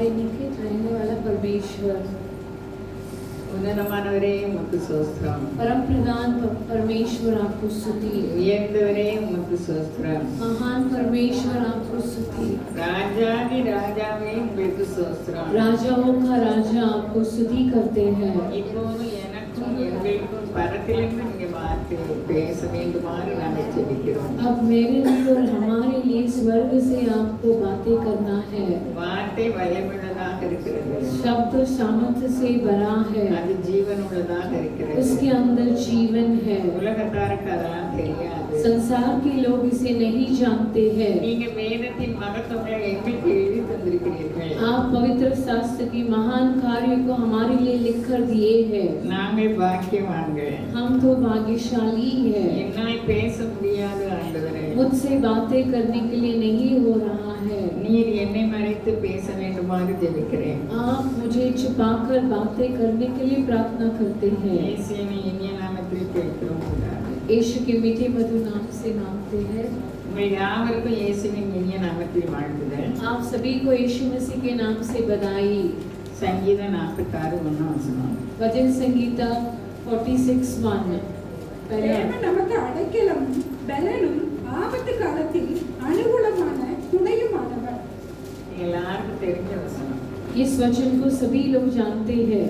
हमारे निकट रहने वाला परमेश्वर, உன்னதமானவரே உமக்கு ஸ்தோத்திரம். परम प्रधान परमेश्वर आपको स्तुति, உயர்ந்தவரே உமக்கு ஸ்தோத்திரம். महान परमेश्वर आपको स्तुति, ராஜாதி ராஜாவே உங்களுக்கு ஸ்தோத்திரம். राजाओं का राजा आपको स्तुति करते हैं। இப்போது எனக்கும் எங்களுக்கும் பரத்திலிருந்து நீங்க வார்த்தை பேச வேண்டுமாறு நாங்கள் ஜெபிக்கிறோம். अब मेरे लिए और हमारे लिए स्वर्ग से आपको बातें करना है। வார்த்தை வல்லமையுள்ளதாக இருக்கிறது, शब्द सामर्थ्य से भरा है, அது ஜீவனுள்ளதாக இருக்கிறது. उसके अंदर जीवन है। உலகத்தாருக்கு அதெல்லாம் தெரியாது. संसार के लोग इसे नहीं जानते हैं। நீங்க வேதத்தின் மகத்துவங்களை எங்களுக்கு எழுதி தந்திருக்கிறீர்கள். आप पवित्र शास्त्र की महान कार्य को हमारे लिए लिख कर दिए हैं। நாங்கள் பாக்கியவான்கள். हम तो भाग्यशाली है। என்னால் பேச முடியாது ஆண்டவரே, मुझसे बातें करने के लिए नहीं हो रहा है। நீர் என்னை மறைத்து பேச வேண்டுமாறு ஜெபிக்கிறேன். आप मुझे छुपाकर बातें करने के लिए प्रार्थना करते हैं। இயேசுவின் இனிய நாமத்தில் கேட்கிறோம். यीशु के मीठे मधुर नाम से मांगते हैं। உங்கள் யாவருக்கும் இயேசுவின் இனிய நாமத்தில் வாழ்த்துதல். आप सभी को यीशु मसीह के नाम से बधाई। சங்கீதம் 46:1 वचन संगीता 46:1। தேவன் நமக்கு அடைக்கலமும் பலனும் ஆபத்து காலத்தில் அனுகூலமான துணையுமானவர். எல்லாருக்கும் தெரிஞ்ச வசனம். इस वचन को सभी लोग जानते हैं।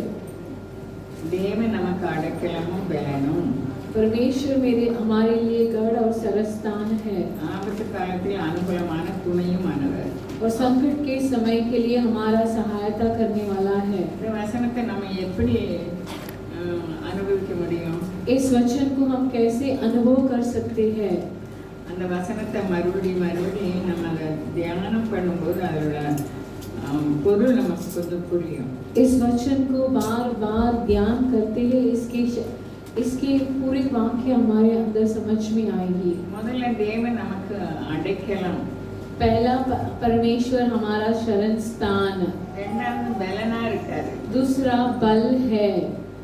தேவன் நமக்கு அடைக்கலமும் பலனும், परमेश्वर मेरे हमारे लिए गढ़ और सरस्थान है, ஆபத்து காலத்தில் அனுகூலமான துணையுமானவர். और संकट के समय के लिए हमारा सहायता करने वाला है। இந்த வசனத்தை நம்ம எப்படி அனுபவிக்க முடியும்? इस वचन को हम कैसे अनुभव कर सकते हैं? அந்த வசனத்தை மறுபடியும் நம்ம அதை தியானம் பண்ணும்போது அதோட பொருள் நமக்கு கொஞ்சம் புரியும். इस वचन को बार बार ध्यान करते हैं, इसके पूरे वाक्य हमारे अंदर समझ में आएगी। முதல்ல தேவன் நமக்கு அடைக்கலம், पहला परमेश्वर हमारा शरण स्थान, இரண்டாவது பலனா இருக்காரு, दूसरा बल है,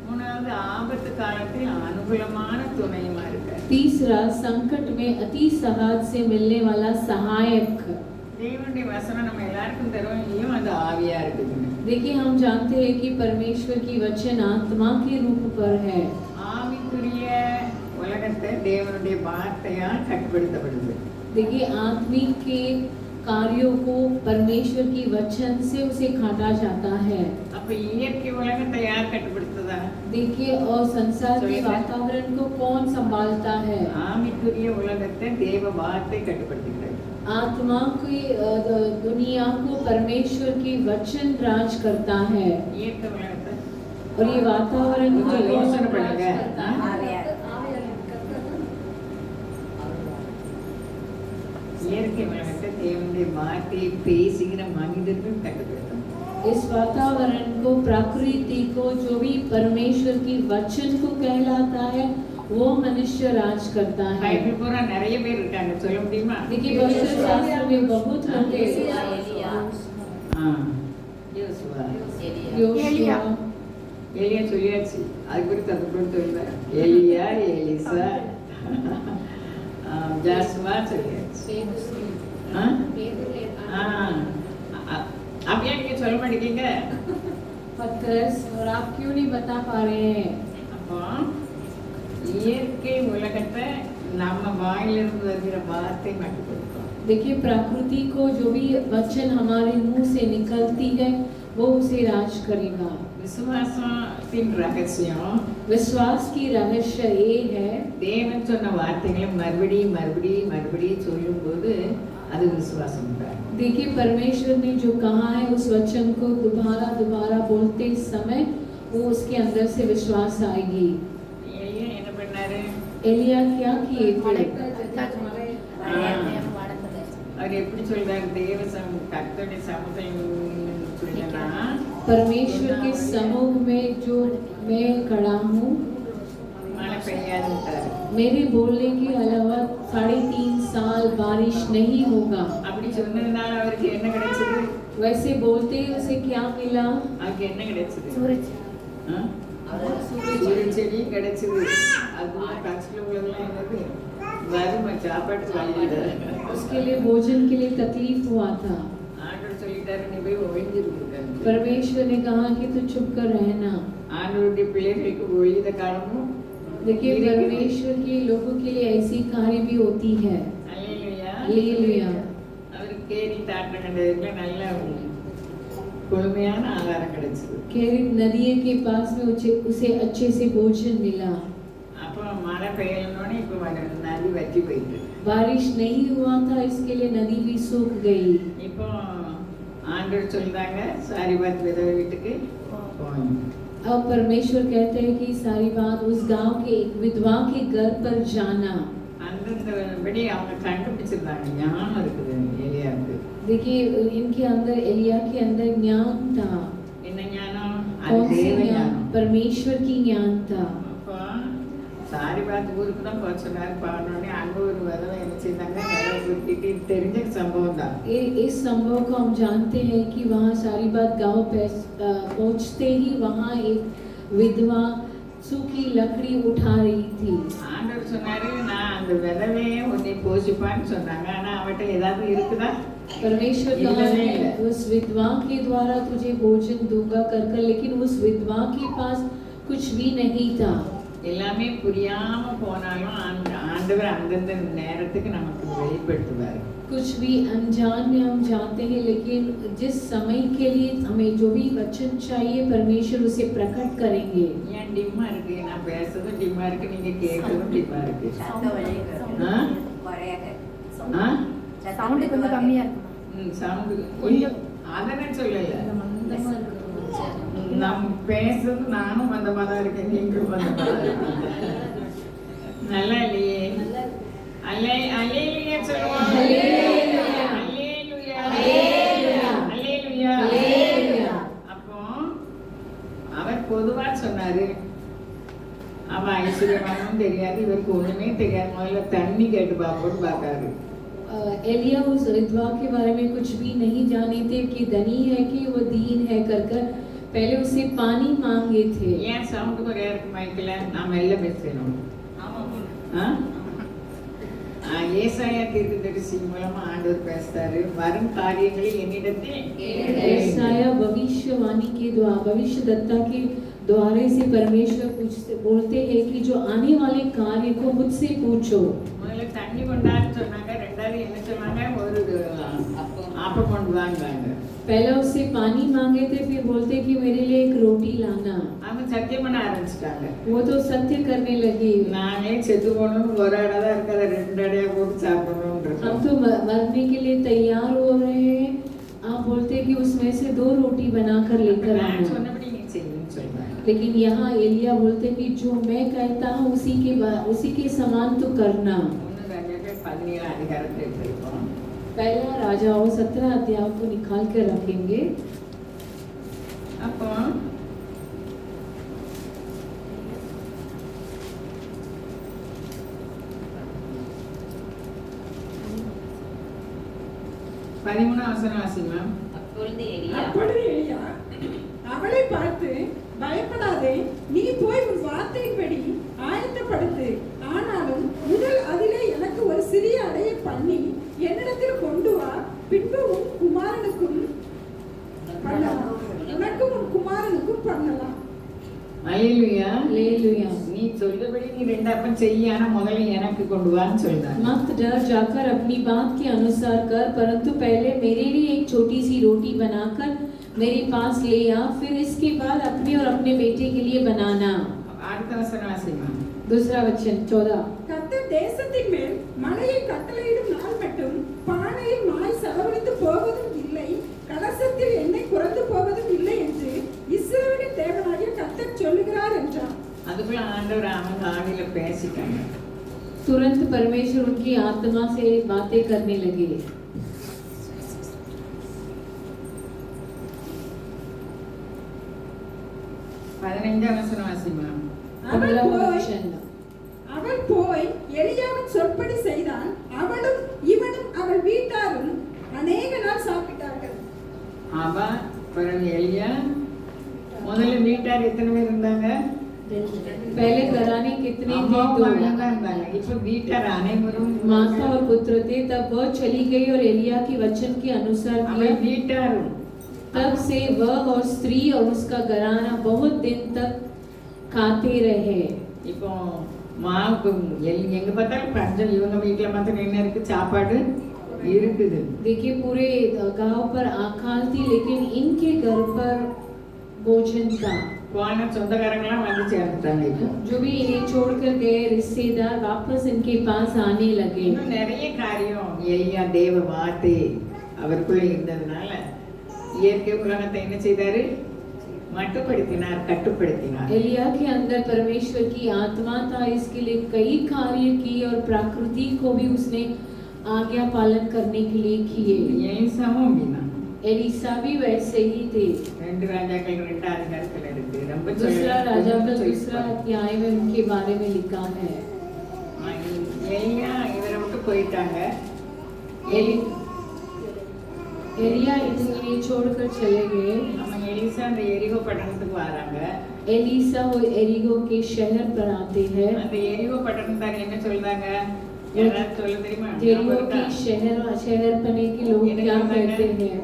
மூணாவது ஆபத்து காலத்தில் அனுகூலமான துணையுமா இருக்காரு, तीसरा संकट में अति साहस से मिलने वाला सहायक। தேவனுடைய வசனம் நம்ம எல்லாருக்கும் தருவோம், அது ஆவியா இருக்குது. देखिए हम जानते हैं कि परमेश्वर की वचन आत्मा के रूप पर है। ஆவிக்குரிய உலகத்தை தேவனுடைய வார்த்தையால் கட்டுப்படுத்தப்படுது. देखिए आत्मिक के कार्यों को परमेश्वर की वचन से उसे काटा जाता है। அப்ப இயற்கை உலகத்தை யார் கட்டுப்படுத்துதா? देखिए और संसार के वातावरण को कौन संभालता है? ஆவிக்குரிய உலகத்தை தேவ வார்த்தை கட்டுப்படுத்துகிறது. आत्मा की दुनिया को परमेश्वर की वचन राज करता है, இயற்கை உலகத்தை और ये वातावरण को கொஞ்சம் कौन யோசனை राज பண்ணுங்க. करता है? இயற்கை உலகத்தை தேவனுடைய வார்த்தையை பேசுகிற மனிதர்கள் கட்டுப்படுத்தும். इस वातावरण को, प्रकृति को, जो भी परमेश्वर की वचन को कहलाता है, वो मनुष्य राज करता है। பைபிள் பூரா நிறைய பேர் இருக்காங்க, சொல்ல முடியுமா? देखिए पवित्र शास्त्र में बहुत लोग हैं। யோசுவா, योशिया, எலியா சொல்லியாச்சு, அது குறித்து அது கூட சொல்லுங்க. எலியா, எலிசா, ஜாசுவா சொல்லியாச்சு. அப்படியே நீங்க சொல்ல மாட்டேங்க. पतरस, और आप क्यों नहीं बता पा रहे हैं? அப்போ இயற்கை உலகத்தை நம்ம வாயிலிருந்து வருகிற வார்த்தை மட்டுப்படுத்தும். देखिए प्रकृति को जो भी वचन हमारे मुंह से निकलती है वो उसे राज करेगा। விசுவாசத்தின் ரகசியம், विश्वास की रहस्य ये है, தேவன் சொன்ன வார்த்தைகளை மறுபடியும் மறுபடியும் மறுபடியும் சொல்லும்போது அது விசுவாசம் தான். देखिए परमेश्वर ने जो कहा है उस वचन को दोबारा दोबारा बोलते समय वो उसके अंदर से विश्वास आएगी। எலியா என்ன பண்ணாரு? एलिया क्या किए थे? அவர் எப்படி சொல்றாரு? கர்த்தருடைய சமூகத்தில் சொல்லுன்னா, परमेश्वर के समूह में जो मैं खड़ा हूँ, மழை பெய்யாதுட்டாரு. मेरे बोलने के अलावा 3.5 साल बारिश नहीं होगा। அப்படி சொன்னதுனால அவருக்கு என்ன கிடைச்சது? वैसे बोलते ही उसे क्या मिला? அவருக்கு என்ன கிடைச்சது? सूरज, செடி கிடைச்சது. அது கட்சியில் உள்ளதெல்லாம் என்னது? வறுமை, சாப்பாட்டு வழி. उसके लिए भोजन के लिए तकलीफ हुआ था। ஆண்டவர் சொல்லிட்டாரு, நீ போய் ஒழிஞ்சிருக்கு. परमेश्वर ने कहा कि तू चुप कर रहना। ஆண்டவருடைய பிள்ளைகளுக்கு ஒளித காலமும் देखिए परमेश्वर के लोगों के लिए ऐसी कार्य भी होती है। அல்லேலூயா हालेलुया। அவருக்கு கேரி தாண்டகண்டதுல நல்ல கொழுமையான ஆகாரம் கிடைச்சது। केरित नदी के पास में उसे अच्छे से भोजन मिला। அப்போ மழை பெய்யலனோனே இப்போ நதி வற்றி போயிட்டு बारिश नहीं हुआ था इसके लिए नदी भी सूख गई। இப்போ ஆண்டவர் சொல்றாங்க சாரிபாத் விதவை வீட்டுக்கு போங்க। अब परमेश्वर कहते हैं कि सारी बात उस गांव के एक विधवा के घर पर जाना। அந்தபடி அவங்க கண்டுபிடிச்சிருந்தாங்க ஞானம் இருக்குது எலியாவுக்கு। देखिए इनके अंदर एलिया के अंदर ज्ञान था। என்ன ஞானம்? कौन அது सी தேவ ज्ञान? ஞானம்। परमेश्वर की ज्ञान था। அப்போ சாரிபாத் ஊருக்கு தான் போக சொன்னாரு। பாவனோடனே அங்கே ஒரு விதவை என்ன செய்தாங்க விதவை குறிப்பிட்டு தெரிஞ்ச சம்பவம் தான்। इस संभव को हम जानते हैं कि वहाँ सारी बात गांव पहुँचते ही वहाँ एक विधवा सूखी लकड़ी उठा रही थी। ஆண்டவர் சொன்னாரு நான் அந்த விதவையே உன்னை போஷிப்பான்னு சொன்னாங்க। ஆனா அவட்ட ஏதாவது இருக்குதா? परमेश्वर कहा है उस विधवा के द्वारा तुझे भोजन दूंगा कर कर, लेकिन उस विधवा के पास कुछ भी नहीं था। எல்லாமே புரியாம போனாலும் ஆண்டவர் அந்தந்த நேரத்துக்கு நமக்கு வெளிப்படுத்துவார்। कुछ भी अनजान में हम जानते हैं, लेकिन जिस समय के लिए हमें जो भी वचन चाहिए परमेश्वर उसे प्रकट करेंगे। ஏன் டிம்மா இருக்கு? நான் பேசுறதும் டிம்மா இருக்கு, நீங்க கேட்கறதும் டிம்மா இருக்கு। சவுண்ட் கொஞ்சம் கம்மியா இருக்கு। சவுண்ட் அதனே சொல்லல, நம்ம பேசுறது நானும் மந்தமா தான் இருக்கேன், நீங்களும் மந்தமா தான் இருக்கீங்க। நல்லா இல்லையே? அல்லேலூயா சொல்லுவோம்। அல்லேலூயா। அப்போ அவர் பொதுவா சொன்னாரு, அவன் ஐஸ்வர்யமானும் தெரியாது, இவருக்கு ஒண்ணுமே தெரியாது, முதல்ல தண்ணி கேட்டு பார்ப்போம்னு பார்த்தாரு। एलिया उस विधवा के बारे में कुछ भी नहीं जाने थे कि धनी है कि वो दीन है कर कर पहले उसे पानी मांगे थे। ஏன் சவுண்ட் குறையா இருக்கு மைக்ல? நான் மெல்ல பேசணும்। ஏசாயா தீர்க்கதரிசி மூலமா ஆண்டவர் பேசுறாரு, வரும் காரியங்களை என்னிடத்தில் ஏசாயா भविष्यवाणी के द्वारा भविष्यद्वक्ता के द्वारे से परमेश्वर बोलते हैं कि जो आने वाले कार्य को मुझसे पूछो। முதல்ல தண்ணி கொண்டான்னு சொன்னாங்க, ரெண்டாவது என்ன சொன்னாங்க? ஒரு ஆப்பம் கொண்டு வாங்குறாங்க। पहले उससे पानी मांगे थे, फिर बोलते कि मेरे लिए एक रोटी लाना। அவங்க சத்தியம் பண்ண ஆரம்பிச்சிட்டாங்க। वो तो सत्य करने लगे, நானே செத்து போகணும்னு ஒரு அடை தான் இருக்காத, ரெண்டு அடையா போட்டு சாப்பிடணும்னு हम तो मरने के लिए तैयार हो रहे हैं, आप बोलते कि उसमें से 2 रोटी बनाकर लेकर நான் आना। சொன்னபடி நீ செய்யணும்னு சொல்றாங்க। लेकिन यहाँ एलिया बोलते कि जो मैं कहता हूँ उसी के समान तो करना। 1 ராஜாக்கள் 17 அதிகாரத்தை எடுத்துருக்கோம்। पहला राजाओं 17 अध्याय को निकाल कर रखेंगे। அப்போ பதிமூணாம் வாசிமா। அப்பொழுது எலியா அவளை பார்த்து பயப்படாதே, நீ போய் உன் வார்த்தையின்படி ஆயத்தப்படுத்து, ஆனாலும் முதல் அதிலே எனக்கு ஒரு சிறிய அடையை பண்ணி என்னிடத்தில் கொண்டு வா, பின்பு உன் குமாரனுக்கும் பண்ணலாம், உனக்கும் உன் குமாரனுக்கும் பண்ணலாம்। அல்லேலூயா। हालेलुया। நீ சொல்றபடி நீ 2 அப்பம் செய்ய, ஆனா முதல்ல எனக்கு கொண்டு வான்னு சொல்றாங்க। मत डर, जाकर अपनी बात के अनुसार कर, परंतु पहले मेरे लिए एक छोटी सी रोटी बनाकर मेरे पास ले आ, फिर इसके बाद अपने और अपने बेटे के लिए बनाना। அடுத்த வசனம் வாசிமா। दूसरा वचन 14। கர்த்தர் தேசத்தின் மேல் மழையை கட்டளையிடும் நாள் மட்டும் பானையில் மாய் செலவழித்து போவதும் இல்லை, கலசத்தில் எண்ணெய் குறைந்து போவதும் இல்லை என்று இஸ்ரவேலின் தேவனாகிய கர்த்தர் சொல்லுகிறார் என்றார்। அதுக்குள்ள ஆண்டவர் அவங்க ஆவியில பேசிட்டாங்க। तुरंत परमेश्वर उनकी आत्मा से बातें करने लगे। 15ஆம் வசனம் வாசிமா। அவள் போய் எலியாவின் சொற்படி செய்தான், அவளும் இவனும் அவள் வீட்டாரும் அநேக நாள் சாப்பிட்டார்கள்। அவ பிறகு எலியா முதல்ல வீட்டார் எத்தனை பேர் இருந்தாங்க? पहले घराने कितने थे? 2 இருந்தாங்க। இப்போ வீட்டார் அனைவரும் माता और पुत्र थे। तब वह चली गई और एलिया के वचन के अनुसार அவள் வீட்டாரும் तब से वह और स्त्री और उसका घराना बहुत दिन तक खाते रहे। இப்போ மாவுக்கு எங்க பார்த்தாலும் பஞ்சம். இவங்க வீட்டுல மாத்திரம் என்ன இருக்கு? சாப்பாடு இருக்குது. देखिए पूरे गांव पर आकाल थी, लेकिन इनके घर पर भोजन था। போன சொந்தக்காரங்களாம் வந்து சேர்ந்துட்டாங்க. இப்போ जो भी इन्हें छोड़कर गए रिश्तेदार वापस इनके पास आने लगे। இன்னும் நிறைய காரியம் எலியா தேவ வார்த்தை அவருக்குள்ள இருந்ததுனால இயற்கை உலகத்தை என்ன செய்தாரு? மட்டுப்படுத்தினார், கட்டுப்படுத்தினார். एलिया के अंदर परमेश्वर की आत्मा था, इसके लिए कई कार्य किए और प्रकृति को भी उसने आज्ञा पालन करने के लिए किए। எலிசாவும் அப்படின்னா एलिसा भी वैसे ही थे। 2 ராஜாக்கள் 2 அதிகாரத்துல இருக்கு. ரொம்ப दूसरा राजा का दूसरा अध्याय में उनके बारे में लिखा है। எலியா இவரை விட்டு போயிட்டாங்க. एलिया इन्हें छोड़कर चले गए। நம்ம எலிசா அந்த எரிகோ பட்டணத்துக்கு வராங்க. एलिसा वो एरिगो के शहर पर आते हैं। அந்த எரிகோ பட்டணத்தார் என்ன சொல்றாங்க? யாராவது சொல்ல தெரியுமா? एरिगो के शहर पने के लोग क्या कहते हैं?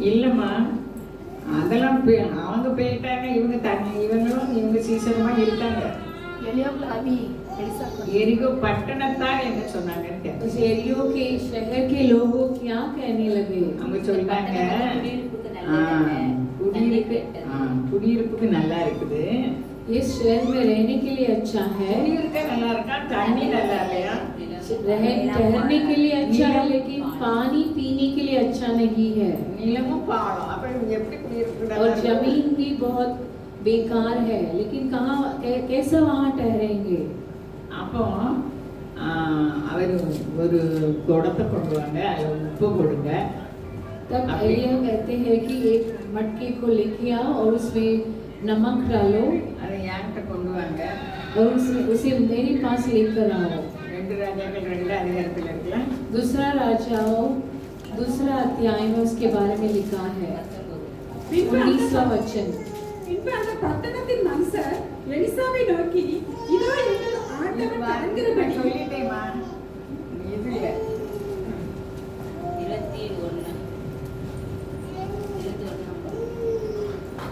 இல்லம்மா, அதெல்லாம் அவங்க போயிட்டாங்க. இவங்க இவங்களும் இவங்க சீசனமா இருக்காங்க. எரிகோ பட்டணத்தார் என்ன சொன்னாங்கன்னு கேட்டேன். उस एरियो के शहर के लोगों क्या कहने लगे? அவங்க சொல்றாங்க, குடியிருப்புக்கு நல்லா இருக்குது, इस शहर में रहने के लिए अच्छा है, குடியிருக்க நல்லா இருக்கா, தண்ணி நல்லா இல்லையா, ठहरने के लिए अच्छा है, लेकिन पानी पीने के लिए अच्छा नहीं है। நிலமும் பாலம். அப்ப எப்படி குடியிருப்பு और जमीन भी बहुत बेकार है, लेकिन कहाँ कैसे वहाँ ठहरेंगे? அப்போ அவர் ஒரு குடத்தை கொண்டு வாங்க, அதுல உப்பு போடுங்க. तब एलिया कहते हैं कि एक मटके को लेके आओ और उसमें नमक डालो அதை என்கிட்ட கொண்டு வாங்க. और उसे मेरे पास लेकर आओ। 2 ராஜாக்கள் 2 அதிகாரத்துல இருக்கலாம். दूसरा राजाओं दूसरा अध्याय में उसके बारे में लिखा है 19वां वचन। பின்பு அந்த பட்டணத்தின் மனுஷர் எலிசாவை நோக்கி, இதோ எங்கள் ஆண்டவன் காண்கிறபடி சொல்லிட்டேமா, இது இல்ல 21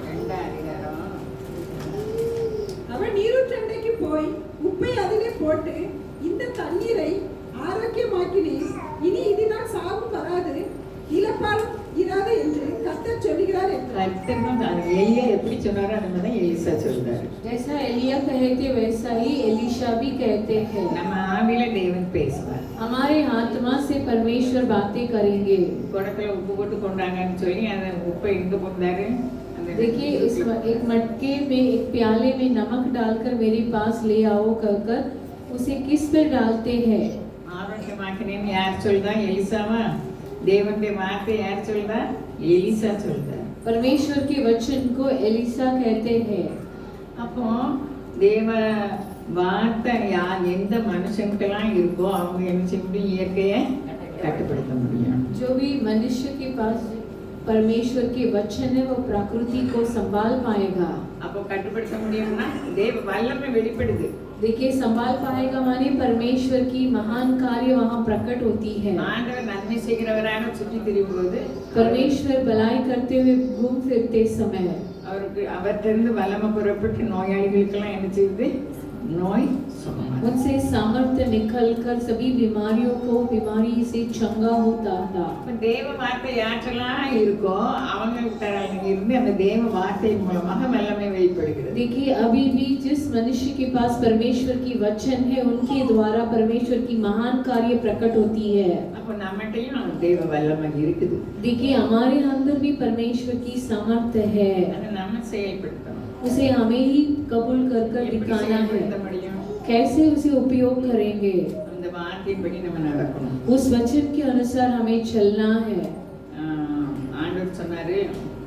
2 அதிகாரம். அவன் நீரூற்றண்டைக்கு போய் உப்பை அதிலே போட்டு, இந்த தண்ணீரை ஆரோக்கியமாக்கினேன், இனி இதனால் சாவு வராது, இழப்பால் இராது என்று கர்த்தர் சொல்லுகிறார் என்றார். கர்த்தர் எலியா எப்படி சொன்னாரோ அந்த மாதிரி எலிசா சொல்றாரு. जैसा एलिया कहते वैसा ही एलिशा भी कहते हैं। நம்ம ஆவியில தேவன் பேசுவார். हमारे आत्मा से परमेश्वर बातें करेंगे। குடத்துல உப்பு போட்டு கொண்டாங்கன்னு சொல்லி அந்த உப்பை எங்க போட்டாரு? देखिए इस एक मटके में एक प्याले में नमक डालकर मेरे पास ले आओ कहकर उसे किस पे डालते हैं? ஆரோக்கியமாக்கினேன்னு யார் சொல்றா? எலிசாவா? தேவனுடைய வார்த்தை யார் சொல்றா? எலிசா சொல்றா. परमेश्वर के वचन को एलिसा कहते हैं। அப்போ தேவ வார்த்தை எந்த மனுஷனுக்கெல்லாம் இருக்கோ அவங்க என்ன செய்ய முடியும்? இயற்கையை கட்டுப்படுத்த முடியும். जो भी मनुष्य के पास परमेश्वर के वचन है वो प्रकृति को संभाल पाएगा। அப்போ கட்டுப்படுத்த முடியும்னா தேவ வல்லமை வெளிப்படுது. देखिए संभाल पाएगा माने परमेश्वर की महान कार्य वहाँ प्रकट होती है। ஆண்டவர் நன்மை செய்கிறவராக சுற்றி திரியும்போது परमेश्वर भलाई करते हुए घूम फिरते समय அவருக்கு அவற்றிலிருந்து வல்லமை புறப்பட்டு நோயாளிகளுக்கெல்லாம் என்ன செய்யுது? நோய் சுகமாகுது. उनसे सामर्थ्य निकलकर सभी बीमारियों को बीमारी से चंगा होता था। தேவ வார்த்தை யாற்றெல்லாம் இருக்கோ அவங்களுக்கு இருந்து அந்த தேவ வார்த்தை மூலமாக வல்லமை வெளிப்படுகிறது. देखिए अभी भी जिस मनुष्य के पास परमेश्वर की वचन है उनके द्वारा परमेश्वर की महान कार्य प्रकट होती है। அப்போ நம்மகிட்டயும் தேவ வல்லமை இருக்குது. देखिए हमारे अंदर भी परमेश्वर की सामर्थ्य है, அதை நம்ம செயல்படுத்தணும். उसे हमें ही कबूल कर दिखाना है। कैसे उसे उपयोग करेंगे? அந்த வார்த்தையின்படி நம்ம நடக்கணும். उस वचन के अनुसार हमें चलना है। ஆண்டவர் சொன்னாரு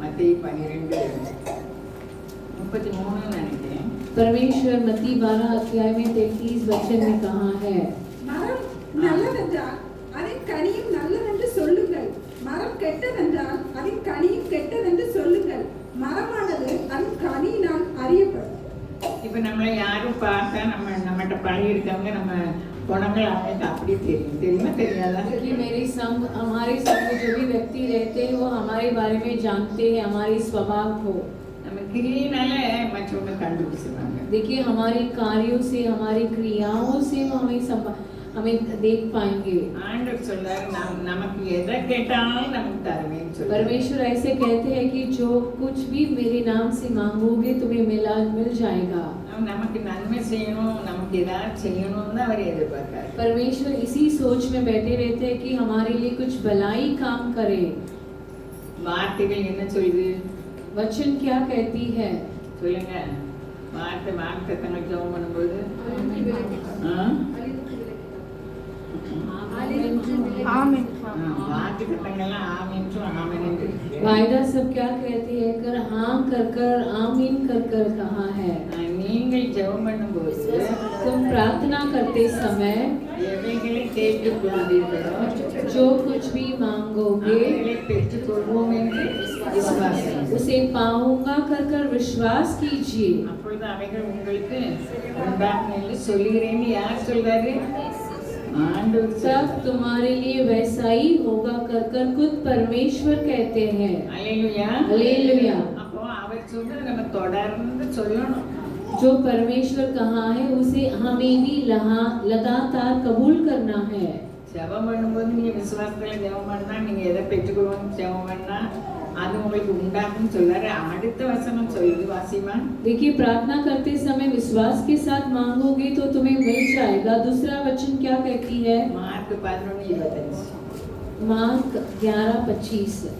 மத்தேயு 12:33 நினைக்கிறேன். परमेश्वर मत्ती 12 अध्याय में 33 वचन में कहा है, மரம் நல்லதென்றால் அதன் கனியும் நல்லதென்று சொல்லுங்கள், மரம் கெட்டதென்றால் அதன் கனியும் கெட்டதென்று சொல்லுங்கள், மரமானது அதன் கனியினால் அறியப்படும். இப்ப நம்மளை யாரும் பார்த்தா நம்மகிட்ட பழகி இருக்கவங்க நம்ம குணங்கள் அவங்களுக்கு அப்படியே தெரியும். தெரியுமா தெரியாதா? कि मेरे संग हमारे संग में जो भी व्यक्ति रहते हैं वो हमारे बारे में जानते हैं, हमारी स्वभाव को। நம்ம கிரியினால மற்றவங்க கண்டுபிடிச்சிருவாங்க. देखिए हमारे कार्यों से, हमारी क्रियाओं से वो हमें देख पाएंगे। ஆண்டவர் சொல்றாரு நமக்கு எதை கேட்டாலும் நமக்கு தருவேன்னு சொல்றாரு. परमेश्वर ऐसे कहते हैं कि जो कुछ भी मेरे नाम से मांगोगे तुम्हें मिल जाएगा। நமக்கு நன்மை செய்யணும், நமக்கு ஏதாவது செய்யணும்னு அவர் எதிர்பார்க்கிறார். परमेश्वर इसी सोच में बैठे रहते हैं कि हमारे लिए कुछ भलाई काम करे। வார்த்தைகள் என்ன சொல்லுது? वचन क्या कहती है? சொல்லுங்க. வார்த்தை ஜெபம் பண்ணும்போது वायदा सब क्या कहती है? कर हाँ कर कर आमीन कर कर कहा है। நீங்கள் ஜெபம் பண்ணும்போது तुम प्रार्थना करते समय எவைகளை கேட்டுக்கொள்வீர்களோ जो कुछ भी मांगोगे அவைகளை பெற்றுக்கொள்வோம் என்று விசுவாசம். उसे पाऊंगा कर कर विश्वास कीजिए। அப்பொழுது அவைகள் உங்களுக்கு உண்டாகும் என்று சொல்லுகிறேன்னு யார் சொல்றாரு? आंदोलन सब तुम्हारे लिए वैसा ही होगा कर कर खुद परमेश्वर कहते हैं। Hallelujah hallelujah. அப்போ அவர் சொன்னதை நம்ம தொடர்ந்து சொல்லணும். जो परमेश्वर कहा है उसे हमें भी लगातार कबूल करना है। ஜெபம் பண்ணும்போது நீங்க விசுவாசத்துல ஜெபம் பண்ணா நீங்க எதை பெற்றுக்கொள்வோம் ஜெபம் பண்ணா அது உங்களுக்கு உண்டாகும் சொல்றாரு. அடுத்த வசனம் சொல்லுது, வாசிமா. देखिए प्रार्थना करते समय विश्वास के साथ मांगोगे तो तुम्हें मिल जाएगा। दूसरा वचन क्या कहती है? மார்க் 11:25. मार्क 11:25।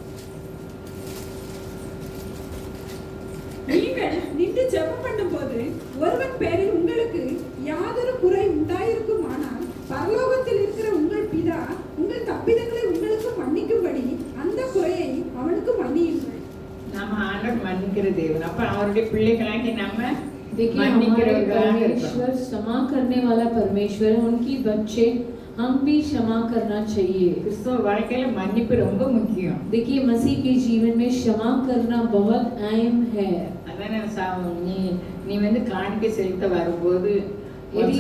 நீங்கள் நின்று ஜெபம் பண்ணும்போது ஒருவன் பேரில் உங்களுக்கு யாதொரு குறை உண்டாயிருக்குமானால் பரலோகத்தில் இருக்கிற உங்கள் பிதா உங்கள் தப்பிதங்களை உங்களுக்கு மன்னிக்கும்படி அந்த குறையை அவனுக்கு மன்னியுங்கள். நம்ம ஆண்டவர் மன்னிக்கிற தேவன். அப்ப அவருடைய பிள்ளைகளாகி நம்ம देखिए हमारे மன்னிக்கிறவர்களாக இருக்கணும். परमेश्वर क्षमा करने वाला परमेश्वर है। उनकी बच्चे हम भी क्षमा करना चाहिए। கிறிஸ்தவ வாழ்க்கையில மன்னிப்பு ரொம்ப முக்கியம். देखिए मसीह के जीवन में क्षमा करना बहुत अहम है। அதான நீ வந்து காணிக்கை செலுத்த வரும்போது यदि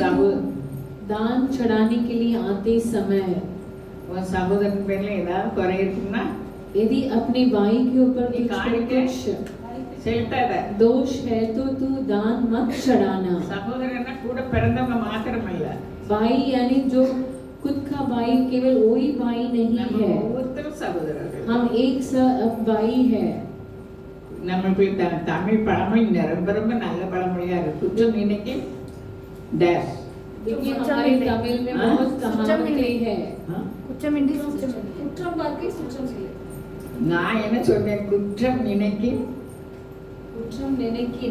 दान चढ़ाने के लिए आते समय உன் சகோதரன் பேர்ல ஏதாவது குறை இருக்குன்னா यदि अपने भाई के ऊपर कुछ செலுத்தாத. दोष है तो तू दान मत चढ़ाना। சகோதரன்னா கூட பிறந்தவங்க மாத்திரம் இல்ல, भाई यानी जो खुद का भाई केवल वही भाई नहीं நம்ம है, ஒவ்வொருத்தரும் சகோதரர்கள். हम एक भाई है। நம்மளுக்கு தமிழ் பழமொழி ரொம்ப ரொம்ப நல்ல பழமொழியா இருக்கு. குற்றம் இன்னைக்கு டேஷ். देखिए हमारे तमिल में बहुत कहावतें हैं। நான் என்ன சொல்றேன்? குற்றம் இன்னைக்கு कुற்றम लेने की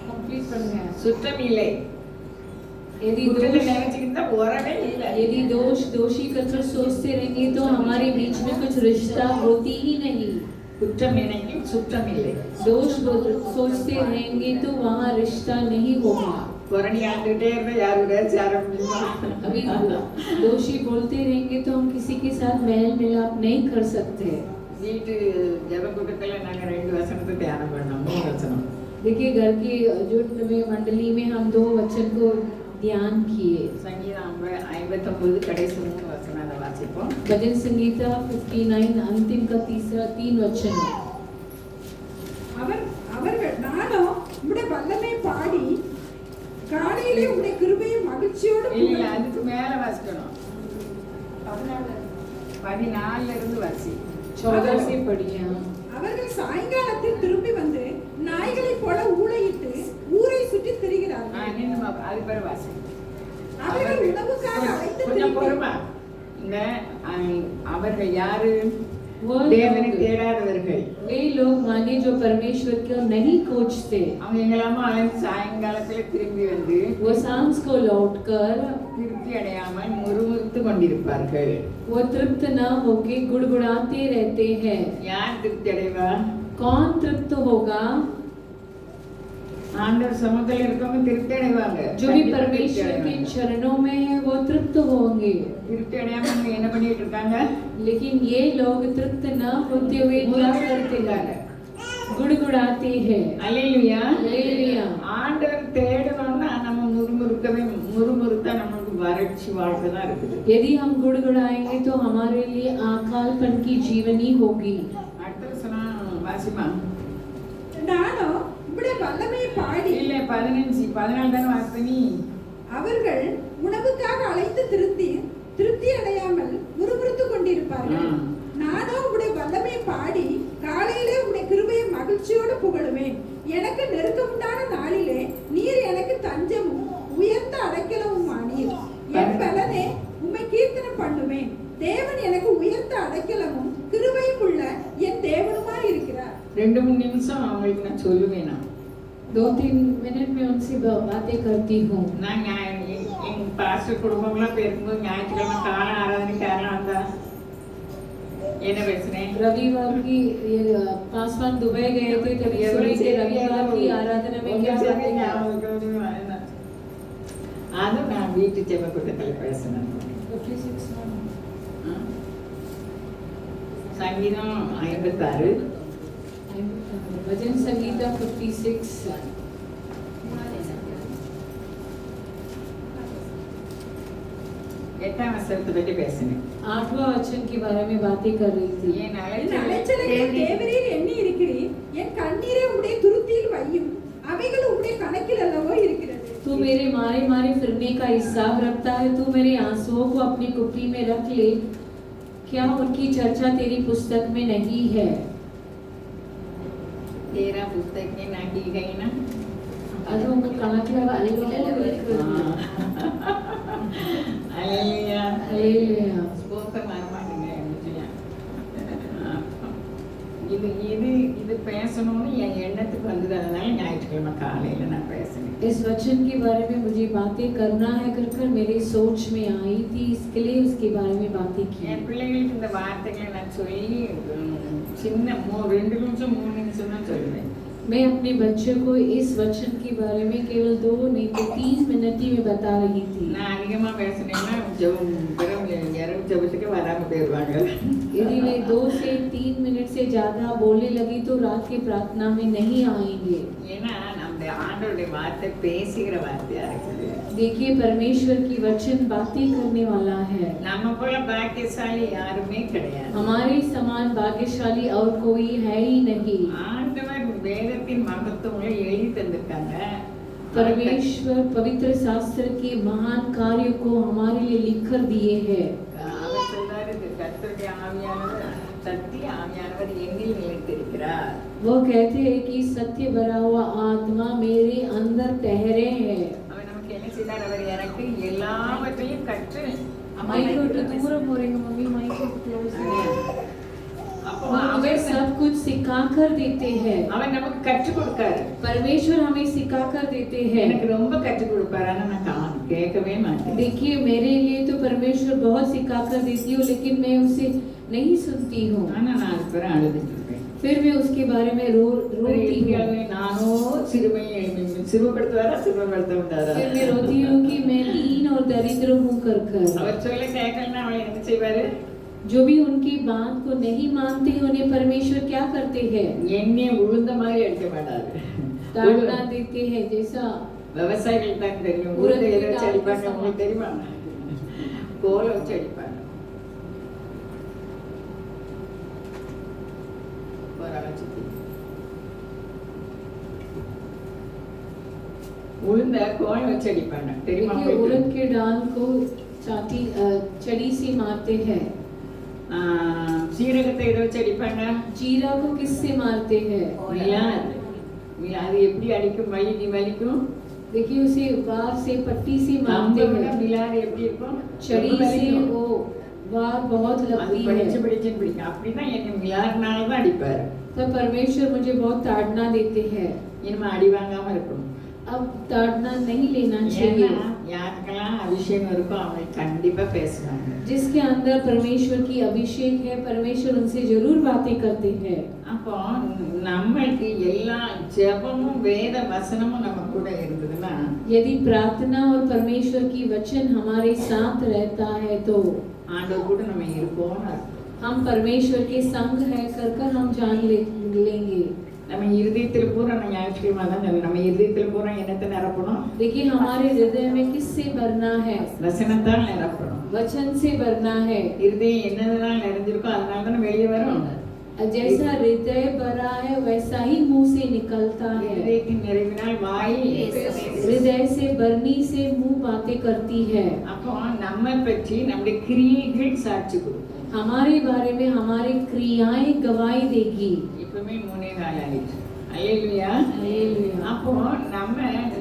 कंप्लीट कर गया। சுற்றம் இல்லை. यदि குற்றத்தை दोष நினைச்சுக்கிட்டா உறவே இல்லை. यदि दोषी कर सोचते रहेंगे तो हमारे बीच में कुछ रिश्ता होती ही नहीं। குற்றம் இன்னைக்கு சுற்றம் இல்லை. दोष सोचते रहेंगे तो वहाँ रिश्ता नहीं होगा। புரணி ஆண்டுகிட்டே இருந்தா யாருடைய சேர முடியுமா? अभी दोषी बोलते रहेंगे तो हम किसी के साथ मेल मिलाप नहीं कर सकते। வீட்டு ஜெப கூட்டத்துல நாங்க 2 வசனத்தை தியானம் பண்ணோம். 3 வசனம். देखिए घर की जो मंडली में हम 2 वचन को ध्यान किए। சங்கீதம் 59 கடைசி 3 வசனம் அதை வாசிப்போம். भजन संगीता 59 अंतिम का 3 वचन। அவர்கள் நானும் உம்முடைய வல்லமை பாடி காலையிலே உம்முடைய கிருபையை மகிழ்ச்சியோடு இல்ல அதுக்கு மேல வாசிக்கணும். 14 இருந்து வாசி. 14 से पढ़िए। அவர்கள் சாயங்காலத்தில் திரும்பி வந்து நாய்களைப் போல ஊளையிட்டு ஊரை சுற்றி திரிகிறார்கள். நின்னு அது பேர் வாசி. அவர்கள் உணவுக்காக அழைத்து கொஞ்சம் பொறுமா. இந்த அவர்கள் யாரு? தேவனை தேடாதவர்கள். वे लोग माने जो परमेश्वर को नहीं खोजते। அவங்க எங்கெல்லாமோ அலைந்து சாயங்காலத்துல திரும்பி வந்து वो सांस को लौटकर திருப்தி அடையாமல் முறுமுறுத்து கொண்டிருப்பார்கள். वो तृप्त न होके गुड़गुड़ाते रहते हैं। யார் திருப்தி அடைவா? कौन तृप्त होगा? ஆண்டவர் சமூகத்தில் இருக்கவங்க திருப்தி அடைவாங்க. जो भी परमेश्वर के चरणों में है वो तृप्त होंगे। திருப்தி அடையாம அவங்க என்ன பண்ணிட்டு இருக்காங்க? लेकिन ये लोग तृप्त न होते हुए क्या करते हैं? गुड़गुड़ाते हैं। அல்லேலூயா. हालेलुया। ஆண்டவர் தேடணும்னா நம்ம முறுமுறுத்தா நம்மளுக்கு நமக்கு வறட்சி வாழ்க்கை தான் இருக்குது. यदि हम गुड़गुड़ाएंगे तो हमारे लिए अकालपन की जीवनी होगी। அடுத்த வசனம் வாசிமா. நானும் உம்முடைய வல்லமையை பாடி இல்ல 15 14 தானே வாசித்த நீ. அவர்கள் உணவுக்காக அழைத்து திருப்தி அடையாமல் முறுமுறுத்து கொண்டிருப்பார்கள். நானும் உம்முடைய வல்லமையை பாடி காலையிலே உம்முடைய கிருபையை மகிழ்ச்சியோடு புகழுவேன். எனக்கு நெருக்கமுண்டான நாளிலே நீர் எனக்கு தஞ்சமும் உயர்ந்த அடைக்கலமும் ஆனீர். என் பலனே உம்மை கீர்த்தனம் பண்ணுவேன். தேவன் எனக்கு உயர்ந்த அடைக்கலமும் கிருபையும் உள்ள என் தேவனுமாய் இருக்கிறார். 2-3 நிமிஷம் அவங்களுக்கு நான் சொல்லுவேனா. 2-3 मिनट में उनसे बातें करती हूँ। நான் எங்க பாஸ்டர் குடும்பம்லாம் பேருக்கும்போது ஞாயிற்றுக்கிழமை கால ஆராதனைக்காரலாம் வந்தா என்ன பேசுறேன். रविवार की पासवान दुबई गए थे तब ईश्वरी के रविवार की आराधना में क्या बातें அது நான் வீட்டு ஜெப கூட்டத்தில் பேசினேன். சங்கீதம் 56 भजन संगीता 56 8ஆம் வசனத்தை பற்றி பேசினேன். 8वां वचन के बारे में बातें कर रही थी। என் என் அலைச்சலை தேவரீர் எண்ணி இருக்கிறீர். என் கண்ணீரை உம்முடைய துருத்தியில் வையும். அவைகள் உம்முடைய கணக்கில் அல்லவோ இருக்கிறது. तू मेरे मारे मारे फिरने का हिसाब रखता है। तू मेरे आंसुओं को अपनी कुप्पी में रख ले। क्या उनकी चर्चा तेरी पुस्तक में नहीं है? तेरा पुस्तक में ना की गई ना. அது உங்க கணக்குல அலையில இருக்கு। அல்லேலூயா அல்லேலூயா। ஸ்தோத்திரம் வரமாட்டீங்க. இது பேசணும்னு என் எண்ணத்துக்கு வந்தது. அதனால ஞாயிற்றுக்கிழமை காலையில நான் பேசினேன். इस वचन के बारे में मुझे बातें करना है कर मेरे सोच में आई थी, इसके लिए उसके बारे में बातें की। என் பிள்ளைங்களுக்கு இந்த வார்த்தைகளை நான் சொல்லி சின்ன 2 நிமிஷம் 3 நிமிஷம் தான் சொல்லுவேன். मैं अपने बच्चों को इस वचन के बारे में केवल 2 नहीं तो 3 मिनट ही में बता रही थी। நான் அதிகமா பேசினேன்னா யாரும் ஜெபத்துக்கு வராம போயிடுவாங்க. यदि मैं 2 से 3 मिनट से ज्यादा बोलने लगी तो रात की प्रार्थना में नहीं आएंगे। ஏன்னா நம்ம ஆண்டவருடைய வார்த்தை பேசுகிற வார்த்தையா இருக்குது. देखिए परमेश्वर की वचन बातें करने वाला है। நம்ம போல பாக்கியசாலி யாருமே கிடையாது. हमारे समान भाग्यशाली और कोई है ही नहीं। ஆண்டவர் வேதத்தின் மகத்துவங்களை எழுதி தந்திருக்காங்க. परमेश्वर पवित्र शास्त्र के महान कार्यों को हमारे लिए लिख कर दिए हैं। அவர் சொல்றாரு, கர்த்தருடைய ஆவியானவர் சத்திய ஆவியானவர் என்னில் நிலைத்திருக்கிறார். वो कहते हैं कि सत्य भरा हुआ आत्मा मेरे अंदर ठहरे है। அவர் நமக்கு என்ன செய்தார்? அவர் எனக்கு எல்லாவற்றையும் கற்று माइक को दूर मोरेंगे मम्मी, माइक को क्लोज அப்போ मुझे அவர் सब कुछ सिखा कर देते हैं। அவர் நமக்கு கற்றுக் கொடுக்காரு. परमेश्वर हमें सिखा कर देते हैं। எனக்கு ரொம்ப கற்றுக் கொடுப்பாரு. ஆனா நான் கேட்கவே மாட்டேன். देखिए मेरे लिए तो परमेश्वर बहुत सिखा कर देती हूँ लेकिन मैं उसे नहीं सुनती हूँ। ஆனா நான் அதுக்கு பிறகு அழுதுட்டு இருக்கேன். फिर मैं उसके बारे में रोती हूँ। நானோ சிறுமைப்படுத்துவாரா சிறுமைப்படுத்த விட்டாரா? फिर मैं रोती हूँ कि मैं दीन और दरिद्र हूँ कर அவர் சொல்ல கேட்கலன்னா அவளை என்ன செய்வாரு? जो भी उनकी बात को नहीं मानते हैं उन्हें परमेश्वर क्या करते हैं? என்னைய உளுந்த மாதிரி எடுக்க மாட்டாரு. डांटना देते हैं। जैसा விவசாயிகள் தான் தெரியும். உளுந்த எதை வச்சு அடிப்பாங்க உங்களுக்கு தெரியுமா? கோலை வச்சு அடிப்பாங்க. உளுந்த கோலை வச்சு அடிப்பாங்க தெரியுமா? देखिए उड़द के डाल को छड़ी से मारते हैं। சீரகத்தை எதை வச்சு அடிப்பாங்க? जीरा को किससे मारते हैं? அது எப்படி அடிக்கும்? வலிக்கும். देखिए उसे बार से पट्टी से मारते हैं। மிலார் எப்படி இருக்கும்? छड़ी से वो बार बहुत அது लगती है। படிச்சு பிடிக்கும். அப்படின்னா என்ன மிலார்னால தான் அடிப்பாரு. तो परमेश्वर मुझे बहुत ताड़ना देते हैं। இனிமே அடி வாங்காம இருக்கணும். अब ताड़ना नहीं लेना चाहिए। யாருக்கெல்லாம் அபிஷேகம் இருக்கோ அவங்க கண்டிப்பா பேசுவாங்க. जिसके अंदर परमेश्वर की अभिषेक है परमेश्वर उनसे जरूर बातें करते हैं। அப்போ நம்மளுக்கு எல்லா ஜெபமும் வேத வசனமும் நம்ம கூட இருந்ததுன்னா यदि प्रार्थना और परमेश्वर की वचन हमारे साथ रहता है तो ஆண்டவர் கூட நம்ம இருப்போம்னு அர்த்தம். हम परमेश्वर के संग है कर हम जान लेंगे। நம்ம இருதயத்துல பூரா நான் ஞாயிற்றுக்கிழமை தான் சொன்னேன், நம்ம இருதயத்துல பூரா என்னத்தை நிரப்பணும்? देखिए हमारे हृदय में किससे भरना है? வசனத்தால் நிரப்பணும். वचन से भरना है। இருதயம் என்னதெல்லாம் நிறைஞ்சிருக்கோ அதனால தானே வெளியே வரும். जैसा हृदय भरा है वैसा ही मुंह से निकलता है। இருதயத்தின் நிறைவினால் வாய் हृदय से भरनी से मुंह बातें करती है। அப்போ நம்ம பற்றி நம்முடைய கிரியைகள் சாட்சி கொடுக்கும். हमारे बारे में हमारी क्रियाएं गवाही देगी। இப்பவுமே 3:4 ஆயிடுச்சு. அல்லேலூயா. हालेलुया। அப்போ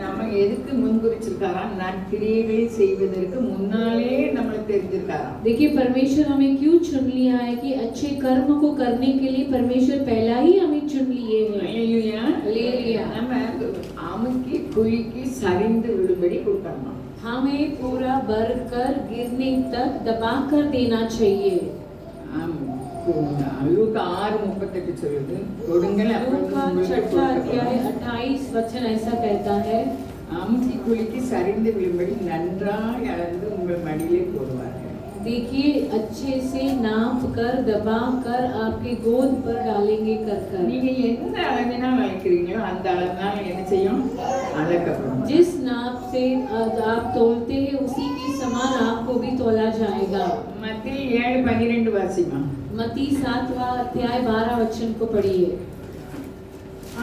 நம்ம எதுக்கு முன்குறிச்சிருக்காராம்? நற்கிரியைகளை செய்வதற்கு முன்னாலே நம்மளை தெரிஞ்சிருக்காராம். देखिए परमेश्वर हमें क्यों चुन लिया है कि अच्छे कर्म को करने के लिए परमेश्वर पहला ही हमें चुन लिए हैं। அல்லேலூயா. हालेलुया। நம்ம அமுக்கி குலுக்கி சரிந்து விடும்படி கொடுக்கணும். हमें पूरा भर कर गिरने तक दबा कर देना चाहिए। லூக்கா 6:38 சொல்லுது, கொடுங்கள் அப்பொழுது लूका உங்களுக்கு 6 अध्याय கொடுக்கப்படும். 28 वचन ऐसा कहता है, அமுக்கி குலுக்கி சரிந்து விழும்படி நன்றாய் அளந்து உங்கள் மடியிலே போடுவார்கள். देखिए अच्छे से नाप कर दबा कर आपके गोद पर डालेंगे कर कर। நீங்க எந்த அளவினால் அளக்கிறீங்களோ அந்த அளவினால் என்ன செய்யும்? அளக்கப்படும். जिस नाप से आप तोलते हैं उसी के समान आपको भी तोला जाएगा। மத்தேயு 7:12 வாசிமா. मत्ती 7वां अध्याय 12 वचन को पढ़िए।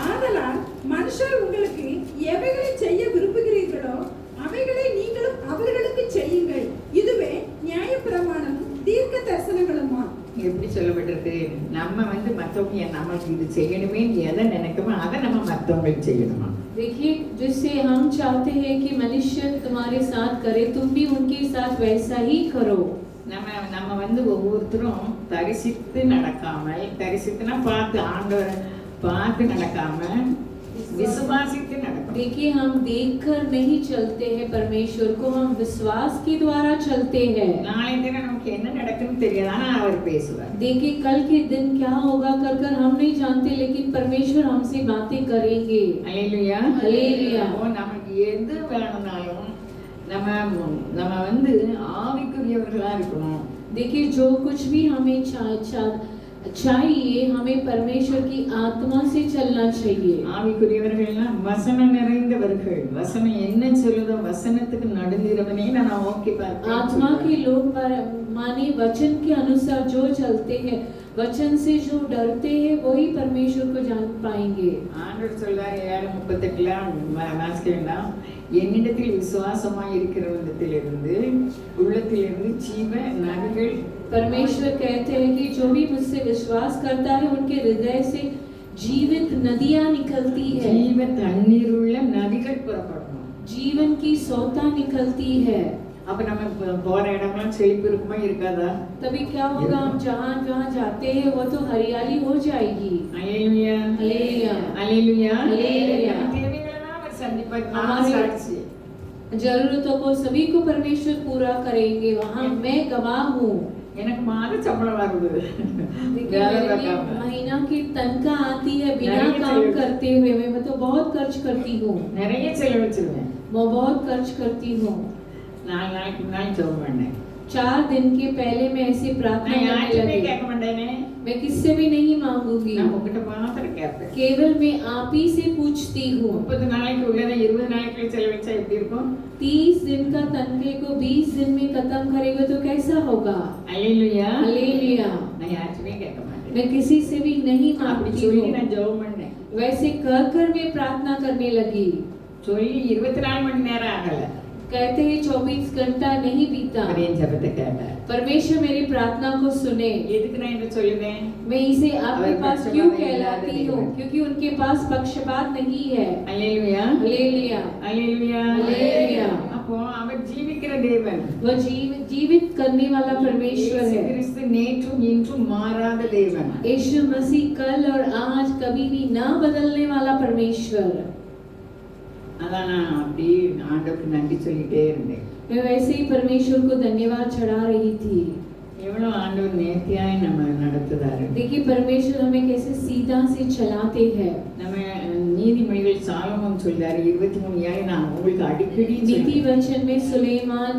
ஆதலால் மனுஷர் உங்களுக்கு எவைகளை செய்ய விரும்புகிறீர்களோ அவைகளை நீங்களும் அவர்களுக்கு செய்யுங்கள், இதுவே நியாயப்பிரமாணமும் தீர்க்க தரிசனங்களுமா. எப்படி சொல்லப்பட்டிருக்கு? நம்ம மற்றவங்க நமக்கு இது செய்யணுமே எதை நினைக்கமோ அதை நம்ம மற்றவங்களுக்கு செய்யணுமா? देखिए जिससे हम चाहते हैं कि मनुष्य तुम्हारे साथ करे तुम भी उनके साथ वैसा ही करो। நம்ம ஒவ்வொருத்தரும் தரிசித்து நடக்காமல், தரிசித்துனா பார்த்து ஆண்டவரை பார்த்து நடக்காம विश्वासित நடக்கணும். देखिए हम देखकर नहीं चलते हैं परमेश्वर को, हम विश्वास के द्वारा चलते हैं। நாளை தினம் நமக்கு என்ன நடக்கும்னு தெரியாது, ஆனா அவர் பேசுவார். देखिए कल के दिन क्या होगा कर कर हम नहीं जानते, लेकिन परमेश्वर हमसे बातें करेंगे। அல்லேலூயா. அல்லேலூயா. நமக்கு எது வேணும்னாலும் நம்ம ஆவிக்குரியவர்களா இருக்கணும். देखिए जो कुछ भी हमें चाहिए हमें परमेश्वर की आत्मा से चलना चाहिए। ஆவிக்குரியவர்கள்னா வசனம் நிறைந்தவர்கள். வசனம் என்ன சொல்லுதோ வசனத்துக்கு நடுநிறவனே நான் நோக்கி பார்ப்பேன். आत्मा के लोग माने वचन के अनुसार जो चलते हैं, वचन से जो डरते हैं वही परमेश्वर को जान पाएंगे। ஆண்டவர் சொல்றார் 7:38 வாசிக்கிறேன்னா, என்னிடத்தில் விசுவாசமாய் இருக்கிறவனிடத்திலிருந்து உள்ளத்திலிருந்து ஜீவ நதிகள். परमेश्वर कहते हैं कि जो भी मुझसे विश्वास करता है उनके हृदय से जीवित नदियां निकलती है। ஜீவ தண்ணீர் உள்ள நதிகள் புறப்படணும். जीवन की सोता निकलती है। அப்ப நம்ம போற இடம்லாம் செழிப்பு இருக்குமா இருக்காதா? तभी क्या होगा, हम जहाँ जहाँ जाते हैं वो तो हरियाली हो जाएगी। அல்லேலூயா. हालेलुया। அல்லேலூயா. அல்லேலூயா. தேவைகளெல்லாம் அவர் சந்திப்பார். நான் हमारी சாட்சி. जरूरतों को सभी को परमेश्वर पूरा करेंगे, वहाँ मैं गवाह हूँ। எனக்கு மாத சம்பளம் வருது. देखिए मेरे लिए महीना की तनख्वाह आती है बिना काम करते हुए, मैं तो बहुत खर्च करती हूँ। நிறைய செலவழிச்சிருவேன். मैं बहुत खर्च करती हूँ। 4 நாளைக்கு முன்னாடி ஜெபம் பண்ணேன். 4 दिन के पहले मैं ऐसी प्रार्थना நான் करने யார்கிட்டயுமே लगी। கேட்க மாட்டேனே. मैं किससे भी नहीं मांगूंगी, நான் உங்ககிட்ட மாத்திரம் கேட்பேன். केवल मैं आप ही से पूछती हूँ। 30 நாளைக்கு உள்ளதை 20 நாளைக்கு செலவழிச்சா எப்படி இருக்கும்? 30 दिन का तनखे को 20 दिन में खत्म करेगा तो कैसा होगा? அல்லேலூயா. हालेलुया। நான் யார்கிட்டயுமே கேட்க மாட்டேன். मैं किसी से भी नहीं அப்படி मांगती சொல்லி हूँ। நான் ஜெபம் பண்ணேன். वैसे कर कर मैं प्रार्थना करने लगी। சொல்லி 24 மணி நேரம் ஆகல. कहते हैं 24 घंटा नहीं बीता, அவர் என் ஜெபத்தை கேட்டார். परमेश्वर मेरी प्रार्थना को सुने। எதுக்கு நான் இதை சொல்லுவேன்? मैं इसे आपके अगर पास पक्षपात क्यों नहीं कहलाती है, हूँ? क्योंकि उनके पास पक्षपात नहीं है। அல்லேலூயா. हालेलुया। அல்லேலூயா. அல்லேலூயா. அப்போ அவர் ஜீவிக்கிற தேவன். वो जीवित करने वाला परमेश्वर இயேசு है। கிறிஸ்து நேற்றும் இன்றும் மாறாத தேவன். यीशु मसीह कल और आज कभी भी ना बदलने वाला परमेश्वर। அதான் நான் அப்படி ஆண்டவருக்கு நன்றி சொல்லிட்டே இருந்தேன். मैं वैसे ही परमेश्वर को धन्यवाद चढ़ा रही थी। எவ்வளவு ஆண்டவர் நேர்த்தியாய் நம்ம நடத்துறாரு. देखिए परमेश्वर हमें कैसे सीधा से चलाते हैं। நம்ம நீதிமொழிகள் சாலமோன் சொல்றாரு 23:7 நான் உங்களுக்கு அடிக்கடி नीति वचन में सुलेमान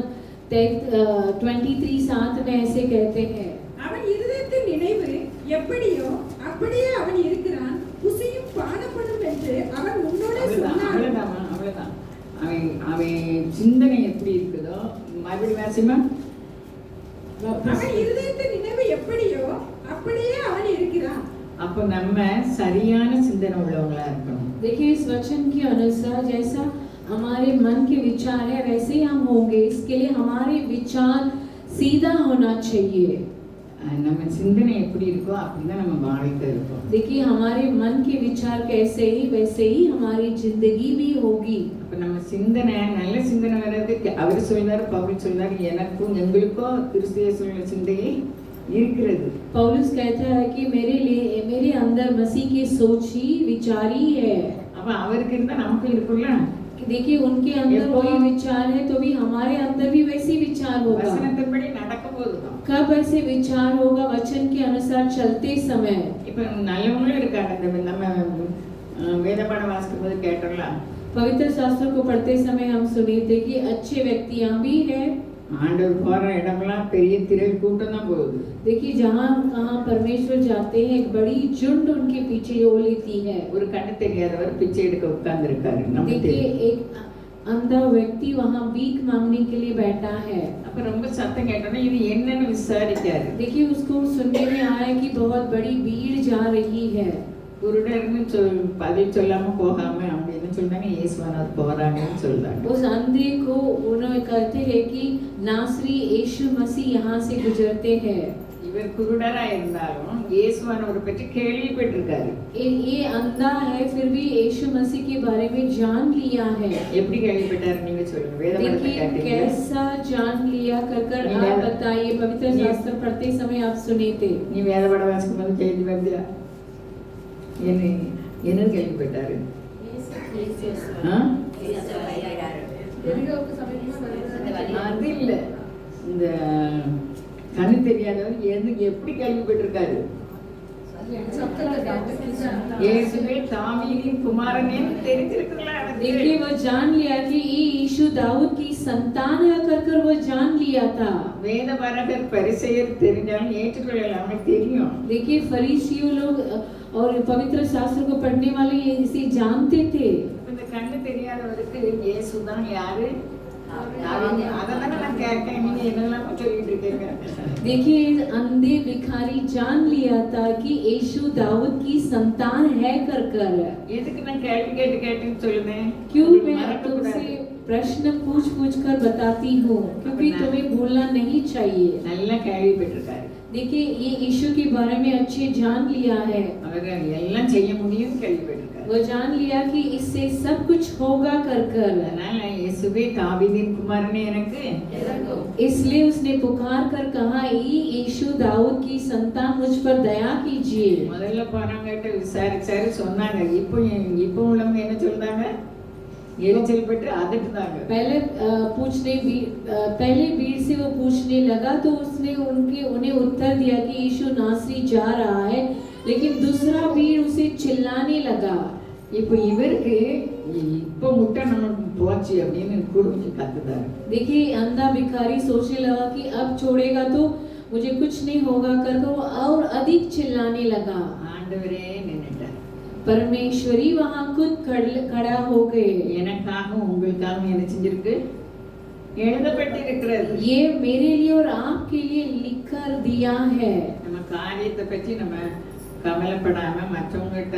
23:7 में ऐसे कहते हैं, அவன் இருதயத்தின் நினைவு எப்படியோ அப்படியே அவன் இருக்கிறான், புசியும் பானம் மறுபடி வாசிமா. அவன் இருதயத்தின் நினைவு எப்படியோ அப்படியே அவன் இருக்கிறான். அப்போ நம்ம சரியான சிந்தனை உள்ளவங்களா இருக்கணும். देखिए इस वचन के अनुसार जैसा हमारे मन के विचार है वैसे ही हम होंगे। इसके लिए हमारे विचार सीधा होना चाहिए। நம்ம சிந்தனை எப்படி இருக்கோ அப்படிதான் நம்ம வாழ்க்கை இருக்கும். देखिए हमारे मन के विचार कैसे ही वैसे ही हमारी जिंदगी भी होगी। அப்ப நம்ம சிந்தனை நல்ல சிந்தனை வர்றதுக்கு அவர் சொல்றாரு, பவுல் சொல்றாரு, எனக்கும் எங்களுக்கும் கிறிஸ்து இயேசுவின் சிந்தையே இருக்கிறது. पौलुस कहता है कि मेरे अंदर मसीह की सोच ही विचार ही है। அப்ப அவருக்கு இருந்தா நமக்கு இருக்கும்ல. देखिए उनके अंदर वही विचार है तो भी हमारे अंदर भी वैसे विचार होगा। வசனத்தின்படி நடக்கும் போதுதான். कब ऐसे विचार होगा? वचन के अनुसार चलते समय। இப்ப நல்லவங்களும் இருக்காங்க. நம்ம வேத பாடம் வாசிக்கும் போது கேட்டோம்ல, पवित्र शास्त्र को पढ़ते समय हम सुने थे कि अच्छे व्यक्तियां भी है। ஆண்டவர் போற இடமெல்லாம் பெரிய திரள் கூட்டம் தான் போகுது. देखिए जहाँ कहाँ परमेश्वर जाते हैं एक बड़ी झुंड उनके पीछे हो लेती है। ஒரு கண்ணு தெரியாதவர் பிச்சை எடுக்க உட்கார்ந்து இருக்காரு. देखिए एक अंधा व्यक्ति वहाँ भीख मांगने के लिए बैठा है। அப்ப ரொம்ப சத்தம் கேட்டோன்னா இது என்னன்னு விசாரிக்காரு. देखिए उसको सुनने में आया कि बहुत बड़ी भीड़ जा रही है। குருடர்னு பதில் சொல்லாம போகாம அப்படின்னு சொன்னாங்க. இயேசுவானவர் போறாங்கன்னு சொல்றாங்க. उस अंधे को उन्होंने कहते हैं कि नासरी यीशु मसीह यहाँ से गुजरते हैं। இவர் குருடரா இருந்தாலும் இயேசுவானவரை பற்றி கேள்விப்பட்டிருக்காரு. ये अंधा है फिर भी यीशु मसीह के बारे में जान लिया है। எப்படி கேள்விப்பட்டாரு நீங்க சொல்லுங்க. வேதத்தை देखिए கேட்டீங்க. कैसा जान लिया कर आप बताइए। पवित्र शास्त्र पढ़ते समय आप सुने थे। நீ வேத பாடம் வாசிக்கும் போது கேள்வி வந்தியா? என்ன கேள்விப்பட்டாரு? அது இல்ல, இந்த கண்ணு தெரியாதவர் எப்படி கேள்விப்பட்டிருக்காரு? இயேசுவே தாவீதின் குமாரனே தெரிஞ்சிருக்குங்களா? देखिए वो जान लिया कि ये यीशु दाऊद की संतान है कर वो जान लिया था। வேத பாரகர் பரிசேயர் தெரிஞ்சாலும் ஏற்றுக்கொள்ளலாம், அவனுக்கு தெரியும். देखिए फरीसियों लोग और पवित्र शास्त्र को पढ़ने वाले इसे जानते थे। இந்த கண்ணு தெரியாதவருக்கு இயேசுதான் யாரு? அதனால நான் கேட்டேன், நீங்க என்னெல்லாம் சொல்லிட்டு இருக்கீங்க? देखिए अंधे भिखारी जान लिया था कि यीशु दाऊद की संतान है कर எதுக்கு நான் கேள்வி கேட்டுன்னு சொல்லுவேன்? क्यों मैं तुमसे प्रश्न पूछ कर बताती हूँ क्योंकि तुम्हें भूलना नहीं चाहिए। நல்லா கேள்விப்பட்டிருக்காரு. देखिए ये यीशु के बारे में अच्छे जान लिया है। அவர் எல்லாம் செய்ய முடியும் கேள்விப்பட்டிருக்காரு. वो जान लिया कि इससे सब कुछ होगा कर அதனால இயேசுவே தாவீதின் குமாரனே எனக்கு, इसलिए उसने पुकार कर कहा ये यीशु दाऊद की संतान मुझ पर दया कीजिए। முதல்ல போனாங்கிட்ட விசாரிச்சாரு, சொன்னாங்க. இப்போ உள்ளவங்க என்ன சொல்றாங்க? எரிச்சல் பட்டு அதட்டுதாங்க. पहले भीड़ से वो पूछने लगा तो उसने उन्हें उत्तर दिया कि यीशु नासरी जा रहा है, लेकिन दूसरा भीड़ उसे चिल्लाने लगा। இப்போ இவருக்கு இப்போ முட்டை நமக்கு போச்சு அப்படின்னு குடும்பம் கத்துதாரு. देखिए अंधा भिखारी सोचने लगा कि अब छोड़ेगा तो मुझे कुछ नहीं होगा कर वो और अधिक चिल्लाने लगा। ஆண்டவரே நின்னுட்டார். परमेश्वरी वहाँ खुद खड़ा हो गए। எனக்காக உங்களுக்காக என்ன செஞ்சிருக்கு? எழுதப்பட்டிருக்கிறது। ये मेरे लिए और आपके लिए लिख कर दिया है। நம்ம காரியத்தை பற்றி நம்ம கவலைப்படாம மற்றவங்ககிட்ட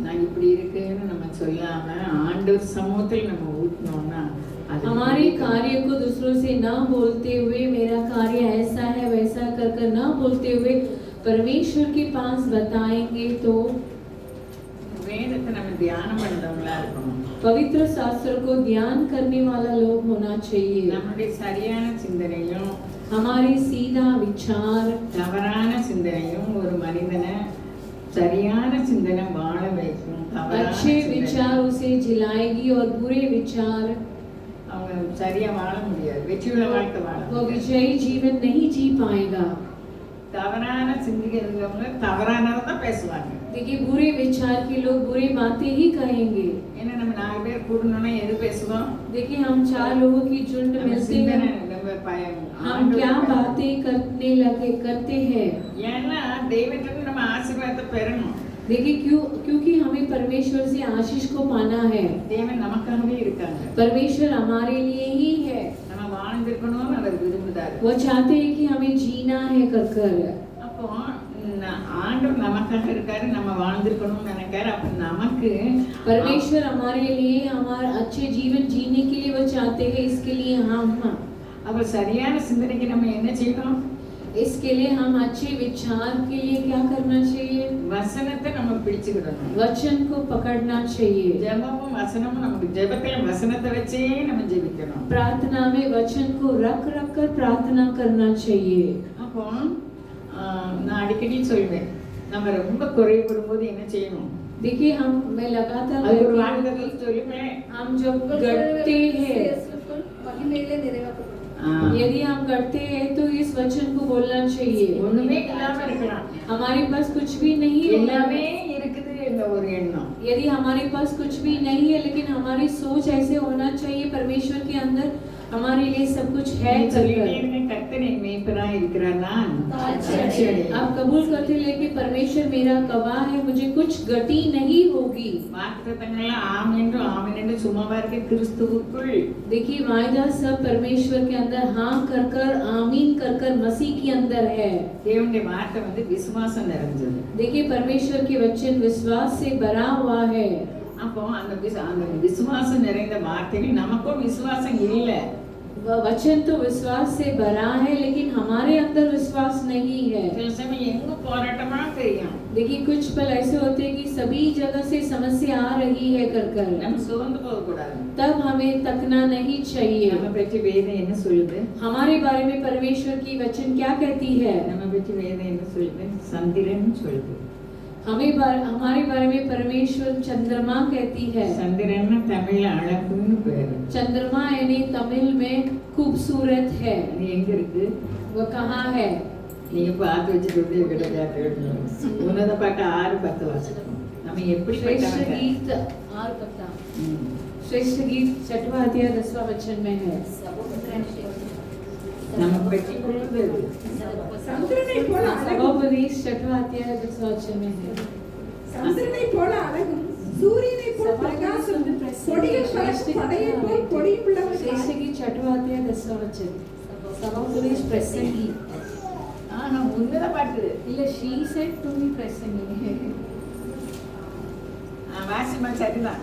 நான் இப்படி இருக்கேன்னு நம்ம சொல்லாம ஆண்டவர் சமூகத்தில் நம்ம ஊட்டினோம்னா हमारे कार्य को दूसरों से ना बोलते हुए मेरा कार्य ऐसा है वैसा कर न बोलते हुए परमेश्वर के पास बताएंगे तो வேதத்தை நம்ம தியானம் பண்றவங்களா இருக்கணும். पवित्र शास्त्र को ध्यान करने वाला लोग होना चाहिए। நம்முடைய சரியான சிந்தனையும் हमारे सीधा विचार தவறான சிந்தனையும் ஒரு மனிதனை சரியான சிந்தனை வாழ வைக்கும். अच्छे विचार उसे जिलाएगी और बुरे विचार அவங்க சரியா வாழ முடியாது, வெற்றியுள்ள வாழ்க்கை வாழ वो विजयी जीवन नहीं जी पाएगा। தவறான சிந்திக்கிறவங்க தவறானதான் பேசுவாங்க. देखिए बुरे विचार के लोग बुरे बातें ही कहेंगे। ஏன்னா நம்ம 4 பேர் கூடணும்னா எது பேசுவோம்? देखिए हम 4 लोगों की झुंड मिलते हैं, हम क्या बातें करते हैं। ஏன்னா தெய்வத்திலிருந்து நம்ம ஆசீர்வாதத்தை பெறணும். देखिए क्योंकि हमें परमेश्वर से आशीष को पाना है। தேவன் நமக்காகவே இருக்காங்க. परमेश्वर हमारे लिए ही है। நம்ம வாழ்ந்து வாழ்ந்திருக்கணும்னு அவர் விரும்புகிறார். वो चाहते हैं कि हमें जीना है कर। அப்போ ஆண்டவர் நமக்காக இருக்காரு, நம்ம வாழ்ந்திருக்கணும்னு நினைக்காரு. அப்ப நமக்கு परमेश्वर हमारे लिए हमारे अच्छे जीवन जीने के लिए वो चाहते हैं. इसके लिए हम அப்ப சரியான சிந்தனைக்கு நம்ம என்ன செய்யணும்? इसके लिए हम अच्छे विचार के लिए क्या करना चाहिए? வசனத்தை நம்ம பிடிச்சுக்கிடணும். वचन को पकड़ना चाहिए. ஜெபமும் வசனமும் நமக்கு ஜெபத்துல வசனத்தை வச்சே நம்ம ஜெபிக்கணும். प्रार्थना में वचन को रख कर प्रार्थना करना चाहिए. அப்போ நான் அடிக்கடி சொல்வேன், நம்ம ரொம்ப குறைபடும் போது என்ன செய்யணும்? देखिए मैं लगातार ஒரு வார்த்தை சொல்லுவேன், हम जब गढ़ते हैं, यदि हम करते हैं तो इस वचन को बोलना चाहिए. ஒண்ணுமே இல்லாம இருக்கலாம், हमारे पास कुछ भी नहीं है, எல்லாமே இருக்குது என்ற ஒரு எண்ணம். यदि हमारे पास कुछ भी नहीं है लेकिन हमारी सोच ऐसे होना चाहिए परमेश्वर के अंदर हमारे लिए सब कुछ है. கர்த்தர் என் மேய்ப்பனாய் இருக்கிறார், நான் आप कबूल करते लेकिन परमेश्वर मेरा गवाह है, मुझे कुछ गति नहीं होगी. வாக்குத்தத்தங்கள்லாம் ஆம் என்று ஆமென் என்று சும்மாவா இருக்க கிறிஸ்துவுக்குள். देखिए वायदा सब परमेश्वर के अंदर हाँ कर आमीन कर मसीह के अंदर है. தேவனுடைய வார்த்தை வந்து விசுவாசம் நிறைஞ்சது. देखिए परमेश्वर के वचन विश्वास से भरा हुआ है. அப்போ அந்த விசுவாசம் நிறைந்த வார்த்தைகள் நமக்கும் விசுவாசம் இல்லை. वचन तो विश्वास से भरा है लेकिन हमारे अंदर विश्वास नहीं है. சில சமயம் எங்க போராட்டமா தெரியும். देखिए कुछ पल ऐसे होते हैं कि सभी जगह से समस्या आ रही है कर நம்ம சோர்ந்து போக கூடாது. तब हमें तकना नहीं चाहिए. நம்ம பற்றி வேதம் என்ன சொல்லுது? हमारे बारे में परमेश्वर की वचन क्या कहती है? நம்ம பற்றி வேதம் என்ன சொல்லுது? சந்திரன் சொல்லுது. हमारे बारे में परमेश्वर चंद्रमा कहती है. சந்திரன் தமிழ்ல அழகுன்னு பேரு. चंद्रमा यानी तमिल में खूबसूरत है. அது எங்க இருக்கு? वो कहाँ है? நீங்க பார்த்து வச்சுட்டு கிடையாது. உன்னத பாட்டு 6:10 வாசிக்கணும். நம்ம எப்படி श्रेष्ठ गीत और पता श्रेष्ठ गीत 6वां अध्याय 10वां वचन में है. நம்ம பற்றி சொல்லுது. சந்திரனை போல அழகும் सभोपदेश 6वां अध्याय 10वां वचन में है. சந்திரனை போல அழகும் சூரியனை போல பிரகாசமும் கொடிகள் பறக்கும் படையை போல் கொடியும் உள்ளவர்களாய் श्रेष्ठ गीत 6वां अध्याय 10वां वचन. सभोपदेश प्रसंगी ஆனா உன்னத பாட்டு இல்ல she said to me प्रसंगी வாசிமா சரிதான்.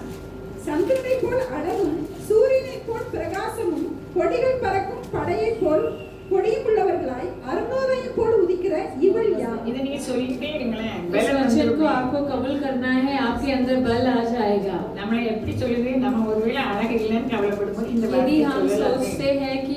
சந்திரனை போல் அழகும் சூரியனை போல் பிரகாசமும் கொடிகள் பறக்கும் படையை போல் கொடியும் உள்ளவர்களாய் அருணோதயம் போல் உதிக்கிற இவள் யார்? இதை நீங்க சொல்லிட்டே இருங்களேன். इस वचन को आपको कबूल करना है, आपके अंदर बल आ जाएगा. நம்மளை எப்படி சொல்லுது? நம்ம ஒருவேளை அழகு இல்லைன்னு கவலைப்படும்போது இந்த यदि வார்த்தையை हम சொல்லலாமே. सोचते हैं कि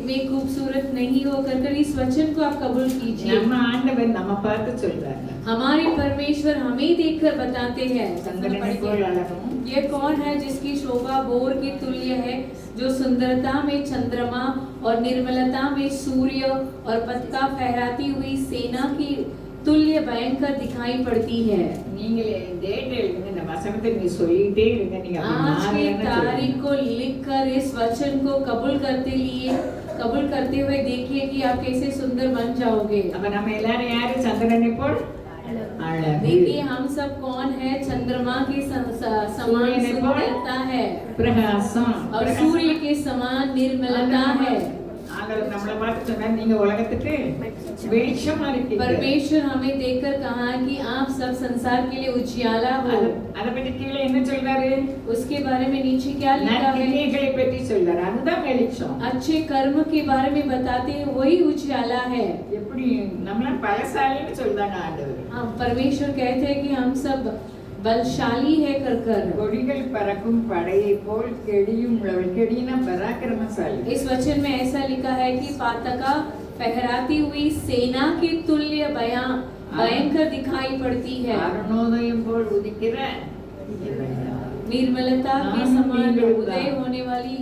मैं खूबसूरत नहीं हो कर इस वचन को आप कबूल कीजिए. நம்ம ஆண்டவர் நம்ம பார்த்து சொல்றாங்க. हमारे परमेश्वर हमें देखकर बताते हैं. சந்திரனை போல் அழகும் ये कौन है जिसकी शोभा बोर के तुल्य है, जो सुंदरता में चंद्रमा और निर्मलता में सूर्य और पताका फहराती हुई सेना की तुल्य भयंकर दिखाई पड़ती है. நீங்களே டேட் எழுதுங்க, இந்த வசனத்தை நீங்க சொல்லிட்டே இருங்க. நீங்க आज की तारीख को लिखकर इस वचन को कबूल करते हुए देखिए कि आप कैसे सुंदर बन जाओगे. அப்ப நம்ம எல்லாரும் யாரு? சந்திரனை போல் அழகு. देखिए हम सब कौन है? चंद्रमा के समान सुंदरता है பிரகாசம் और सूर्य के समान निर्मलता है. ஆண்டவர் நம்மளை பார்த்து சொன்னார், நீங்க உலகத்துக்கு வெளிச்சமா இருக்கீங்க. परमेश्वर हमें देखकर कहा कि आप सब संसार के लिए उजियाला हो. அத பத்தி கீழே என்ன சொல்றாரு? उसके बारे में नीचे क्या लिखा है? நற்கிரியைகளை பற்றி சொல்றாரு. அதுதான் வெளிச்சம். अच्छे कर्म के बारे में बताते हैं, वही उजियाला है. எப்படி நம்மள பலசாலின்னு சொல்றாங்க ஆண்டவர். हाँ, परमेश्वर कहते हैं कि हम सब बलशाली है कर கொடிகள் பறக்கும் படையை போல் கெடியும் உள்ளவள். கெடினா பராக்கிரமசாலி. इस वचन में ऐसा लिखा है कि पताका फहराती हुई सेना के तुल्य भयंकर दिखाई पड़ती है. அருணோதயம் போல் உதிக்கிற निर्मलता के समान उदय होने वाली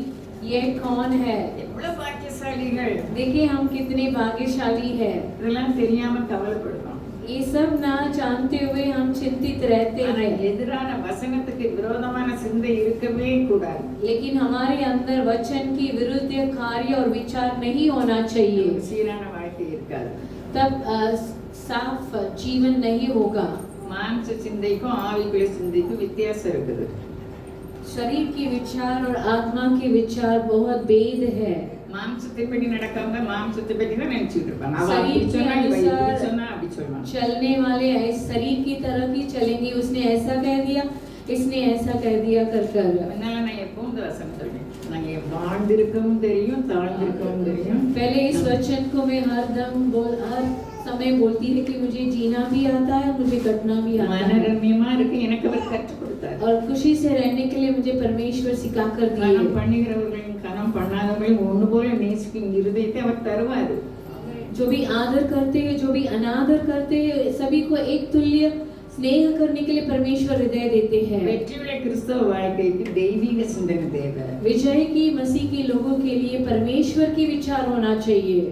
यह कौन है? எவ்வளவு பாக்கியசாலிகள். देखिए हम कितने भाग्यशाली है. இதெல்லாம் தெரியாம கவலைப்படுறோம். ये सब ना जानते हुए हम चिंतित रहते ஆனா हैं. எதிரான வசனத்துக்கு விரோதமான சிந்தை இருக்கவே கூடாது. लेकिन हमारे अंदर वचन की विरुद्ध कार्य और विचार नहीं होना चाहिए. சீரான வாழ்க்கை இருக்காது. तब साफ जीवन नहीं होगा. மாம்ச சிந்தைக்கும் ஆவிக்குரிய சிந்தைக்கும் வித்தியாசம் இருக்குது. शरीर के विचार और आत्मा के विचार बहुत भेद है. மாம்சத்தின்படி நடக்கவங்க மாம்சத்தை பற்றி தான் நினைச்சிட்டு இருப்பாங்க. அவ शरीर அப்படி के சொன்னா இவ இப்படி अनुसार சொன்னா அப்படி சொல்லுவாங்க. चलने वाले शरीर की तरह ही चलेंगे। उसने ऐसा कह दिया, इसने ऐसा कह दिया कर कर। அதனால நான் எப்பவும் இந்த வசனம் சொல்றேன், நாங்க வாழ்ந்திருக்கவும் தெரியும் தாழ்ந்திருக்கவும் தெரியும். पहले इस वचन को मैं हर समय बोलती है कि मुझे जीना भी आता है, मुझे कटना भी आता है, மனரம்யமா இருக்கு எனக்கு அவர் கற்றுக் கொடுத்தார். और खुशी से रहने के लिए मुझे परमेश्वर सिखा कर கனம் दिए। பண்ணுகிறவர்களையும் கனம் பண்ணாதவர்களையும் ஒன்று போல நேசிக்கும் இருதயத்தை அவர் தருவார். जो भी आदर करते हैं, जो भी अनादर करते हैं, सभी को एक तुल्य स्नेह करने के लिए परमेश्वर हृदय देते हैं। வெற்றியுள்ள கிறிஸ்தவ வாழ்க்கைக்கு தெய்வீக சிந்தனை தேவை. विजय की मसीह के लोगों के लिए परमेश्वर की विचार होना चाहिए।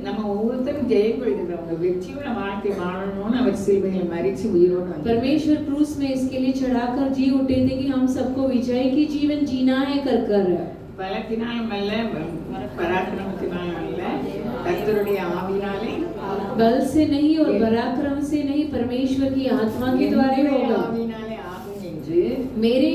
நம்ம ஒவ்வொருத்தரும் ஜெயம் கொள்கிறவங்க வெற்றியுள்ள வாழ்க்கை வாழணும்னு அவர் சிலுவையில் மரிச்சு உயிரோடு வந்தார். परमेश्वर क्रूस में इसके लिए चढ़ाकर जी उठे थे कि हम सबको विजय की जीवन जीना है कर कर। பலத்தினாலும் அல்ல, பராக்கிரமத்தினாலும் அல்ல, கர்த்தருடைய ஆவியினாலே, बल से नहीं और पराक्रम से नहीं, परमेश्वर की आत्मा के द्वारा ही என்னுடைய होगा। ஆவியினாலே ஆகும் என்று मेरे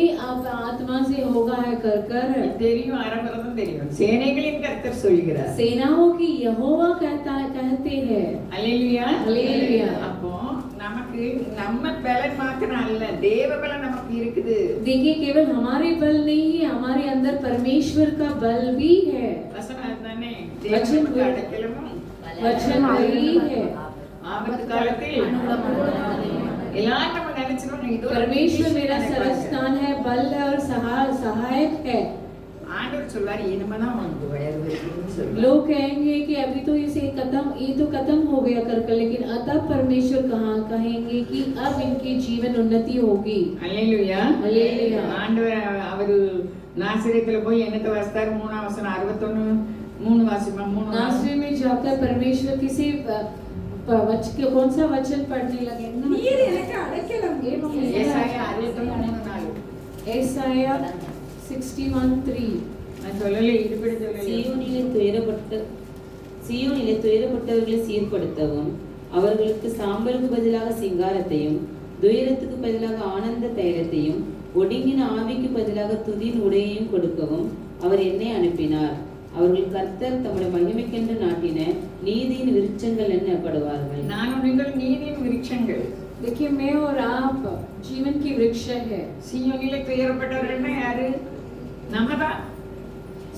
आत्मा से होगा है कर कर। தெரியும், ஆரம்பம் தெரியும். சேனைகளின் கர்த்தர் சொல்கிறார். सेनाओं की यहोवा कहते हैं। அல்லேலூயா. அல்லேலூயா. அப்போ நமக்கு நம்ம பலன் மாத்திரம் அல்ல, தேவ பலன் நமக்கு இருக்குது. देखिए, केवल हमारे बल नहीं है, हमारे अंदर परमेश्वर का बल भी है। வசனம் அதுதானே, வச்சன் தேவனுக்கு அடைக்கலமும் वचन वही है। ஆபத்து காலத்தில் எல்லாரும் நம்ம நினைச்சிருவோம் இது ஒரு परमेश्वर मेरा सरस्थान है, बल है और सहायक है। ஆண்டவர் சொல்வார், இனிமேதான் உனக்கு வயது இருக்குன்னு சொல்லுவார். लोग कहेंगे कि अभी तो ये तो खत्म हो गया कर, लेकिन तब परमेश्वर कहेंगे कि अब इनकी जीवन उन्नति होगी। அல்லேலூயா. அல்லேலூயா. ஆண்டவர் அவரு நாசரேத்துல போய் என்னத்தை வாசித்தார்? 3ஆம் வசனம் 61 3 வாசிமா 3 नासरी में जाकर परमेश्वर किसी कौन सा वचन पढ़ने लगे? நீர் எனக்கு அடைக்கலம். ஏசாயா 61:3 ஏசாயா 61:3 நான் சொல்லல, இதுபடி சொல்லல. சீயோனிலே துயரப்பட்டவர்களை சீர்படுத்தவும், அவர்களுக்கு சாம்பலுக்கு பதிலாக சிங்காரத்தையும், துயரத்துக்கு பதிலாக ஆனந்த தைலத்தையும், ஒடுங்கின ஆவிக்கு பதிலாக துதியின் உடையையும் கொடுக்கவும் அவர் என்னை அனுப்பினார். அவர்கள் கர்த்தர் தம்முடைய மகிமைக்கென்று நாட்டின நீதியின் விருட்சங்கள் என்னப்படுவார்கள். நானும் நீங்கள் நீதியின் விருட்சங்கள். देखिए, मैं और आप जीवन की वृक्ष है। சீயோனிலே துயரப்பட்டவர்கள்னா யாரு? நம்மதான்.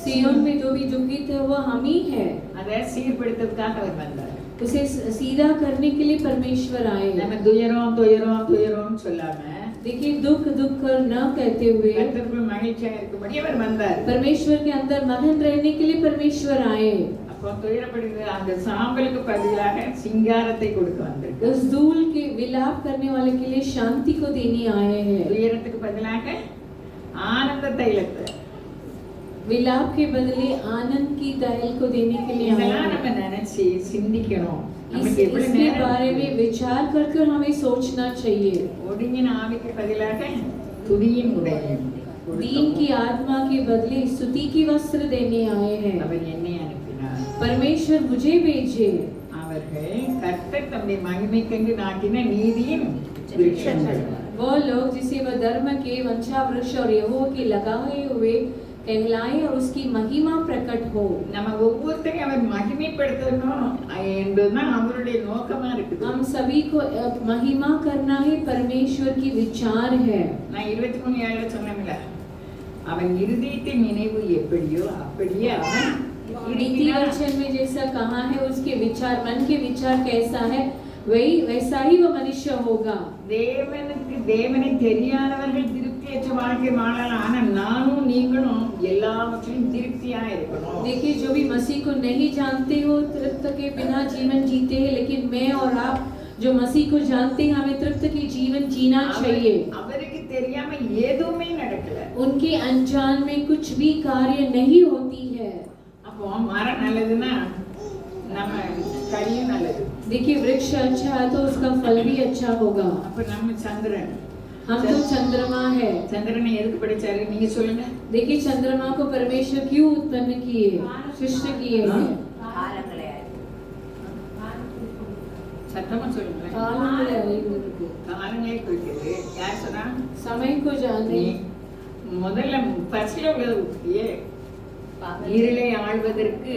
सिय्योन में जो भी दुखित है वो हम ही है। அதை சீர்படுத்துறதுக்காக அவர் வந்தார். उसे सीधा करने के लिए परमेश्वर आए। நம்ம துயரம் சொல்லாம, देखिए, दुख कर न कहते हुए கர்த்தருக்குள் மகிழ்ச்சியா இருக்கும்படி அவர் வந்தார். परमेश्वर के अंदर मगन रहने के लिए परमेश्वर आए। அப்போ துயரப்படுகிற அந்த சாம்பலுக்கு பதிலாக சிங்காரத்தை கொடுக்க வந்தார். उस धूल के विलाप करने वाले के लिए शांति को देने आए हैं। துயரத்துக்கு பதிலாக ஆனந்த தைலத்தை, विलाप के बदले आनंद की तैल को देने के लिए आए இதெல்லாம் हैं। நம்ம நினைச்சு சிந்திக்கணும். நமக்கு எவ்வளவு इसके நேரம் बारे में विचार कर हमें सोचना चाहिए। ஒடுங்கின ஆவிக்கு பதிலாக துதியின் உடையும் दीन की आत्मा के बदले स्तुति की वस्त्र देने आए हैं। அவர் என்னை அனுப்பினார். परमेश्वर मुझे भेजे। அவர்கள் கர்த்தர் தம்முடைய மகிமைக்கென்று நாட்டின நீதியின் விருட்சங்கள். वो लोग जिसे वह धर्म के वंशा वृक्ष और यहोवा के लगाए हुए कहलाए और उसकी महिमा प्रकट हो। நம்ம ஒவ்வொருத்தரையும் அவர் மகிமைப்படுத்தணும் என்பதுதான் அவருடைய நோக்கமா இருக்குது. हम सभी को महिमा करना ही परमेश्वर की विचार है। நான் 23:7 சொன்னேன்ல, அவன் இருதயத்தின் நினைவு எப்படியோ அப்படியே அவன் नीति वचन में जैसा कहा है, उसके विचार, मन के विचार कैसा है वैसा ही वो मनुष्य होगा। தேவனை தெரியாதவர்கள் திருப்தியற்ற வாழ்க்கை வாழலாம். ஆனா நானும் நீங்களும் எல்லாவற்றிலும் திருப்தியா இருக்கணும். देखिए, जो भी मसीह को नहीं जानते हो तृप्त के बिना जीवन जीते हैं, लेकिन मैं और आप जो मसीह को जानते हैं हमें तृप्त की जीवन जीना चाहिए। அவருக்கு தெரியாம எதுவுமே நடக்கல. उनके अनजान में कुछ भी कार्य नहीं होती है। அப்போ மரம் நல்லதுன்னா நம்ம கனியும் நல்லது. देखिए, वृक्ष अच्छा है तो उसका फल भी अच्छा होगा। அப்ப நம்ம சந்திரன், हम तो चंद्रमा है। சந்திரனை எதுக்கு படைச்சாரு நீங்க சொல்லுங்க? देखिए, चंद्रमा को परमेश्वर क्यों उत्पन्न किए, सृष्टि किए हैं? சத்தமா சொல்லுங்க. காலங்களை குறிக்கிறது. யார் சொன்னா? समय को जानने। முதல்ல ஃபர்ஸ்ட்ல உள்ளது இருளை ஆள்வதற்கு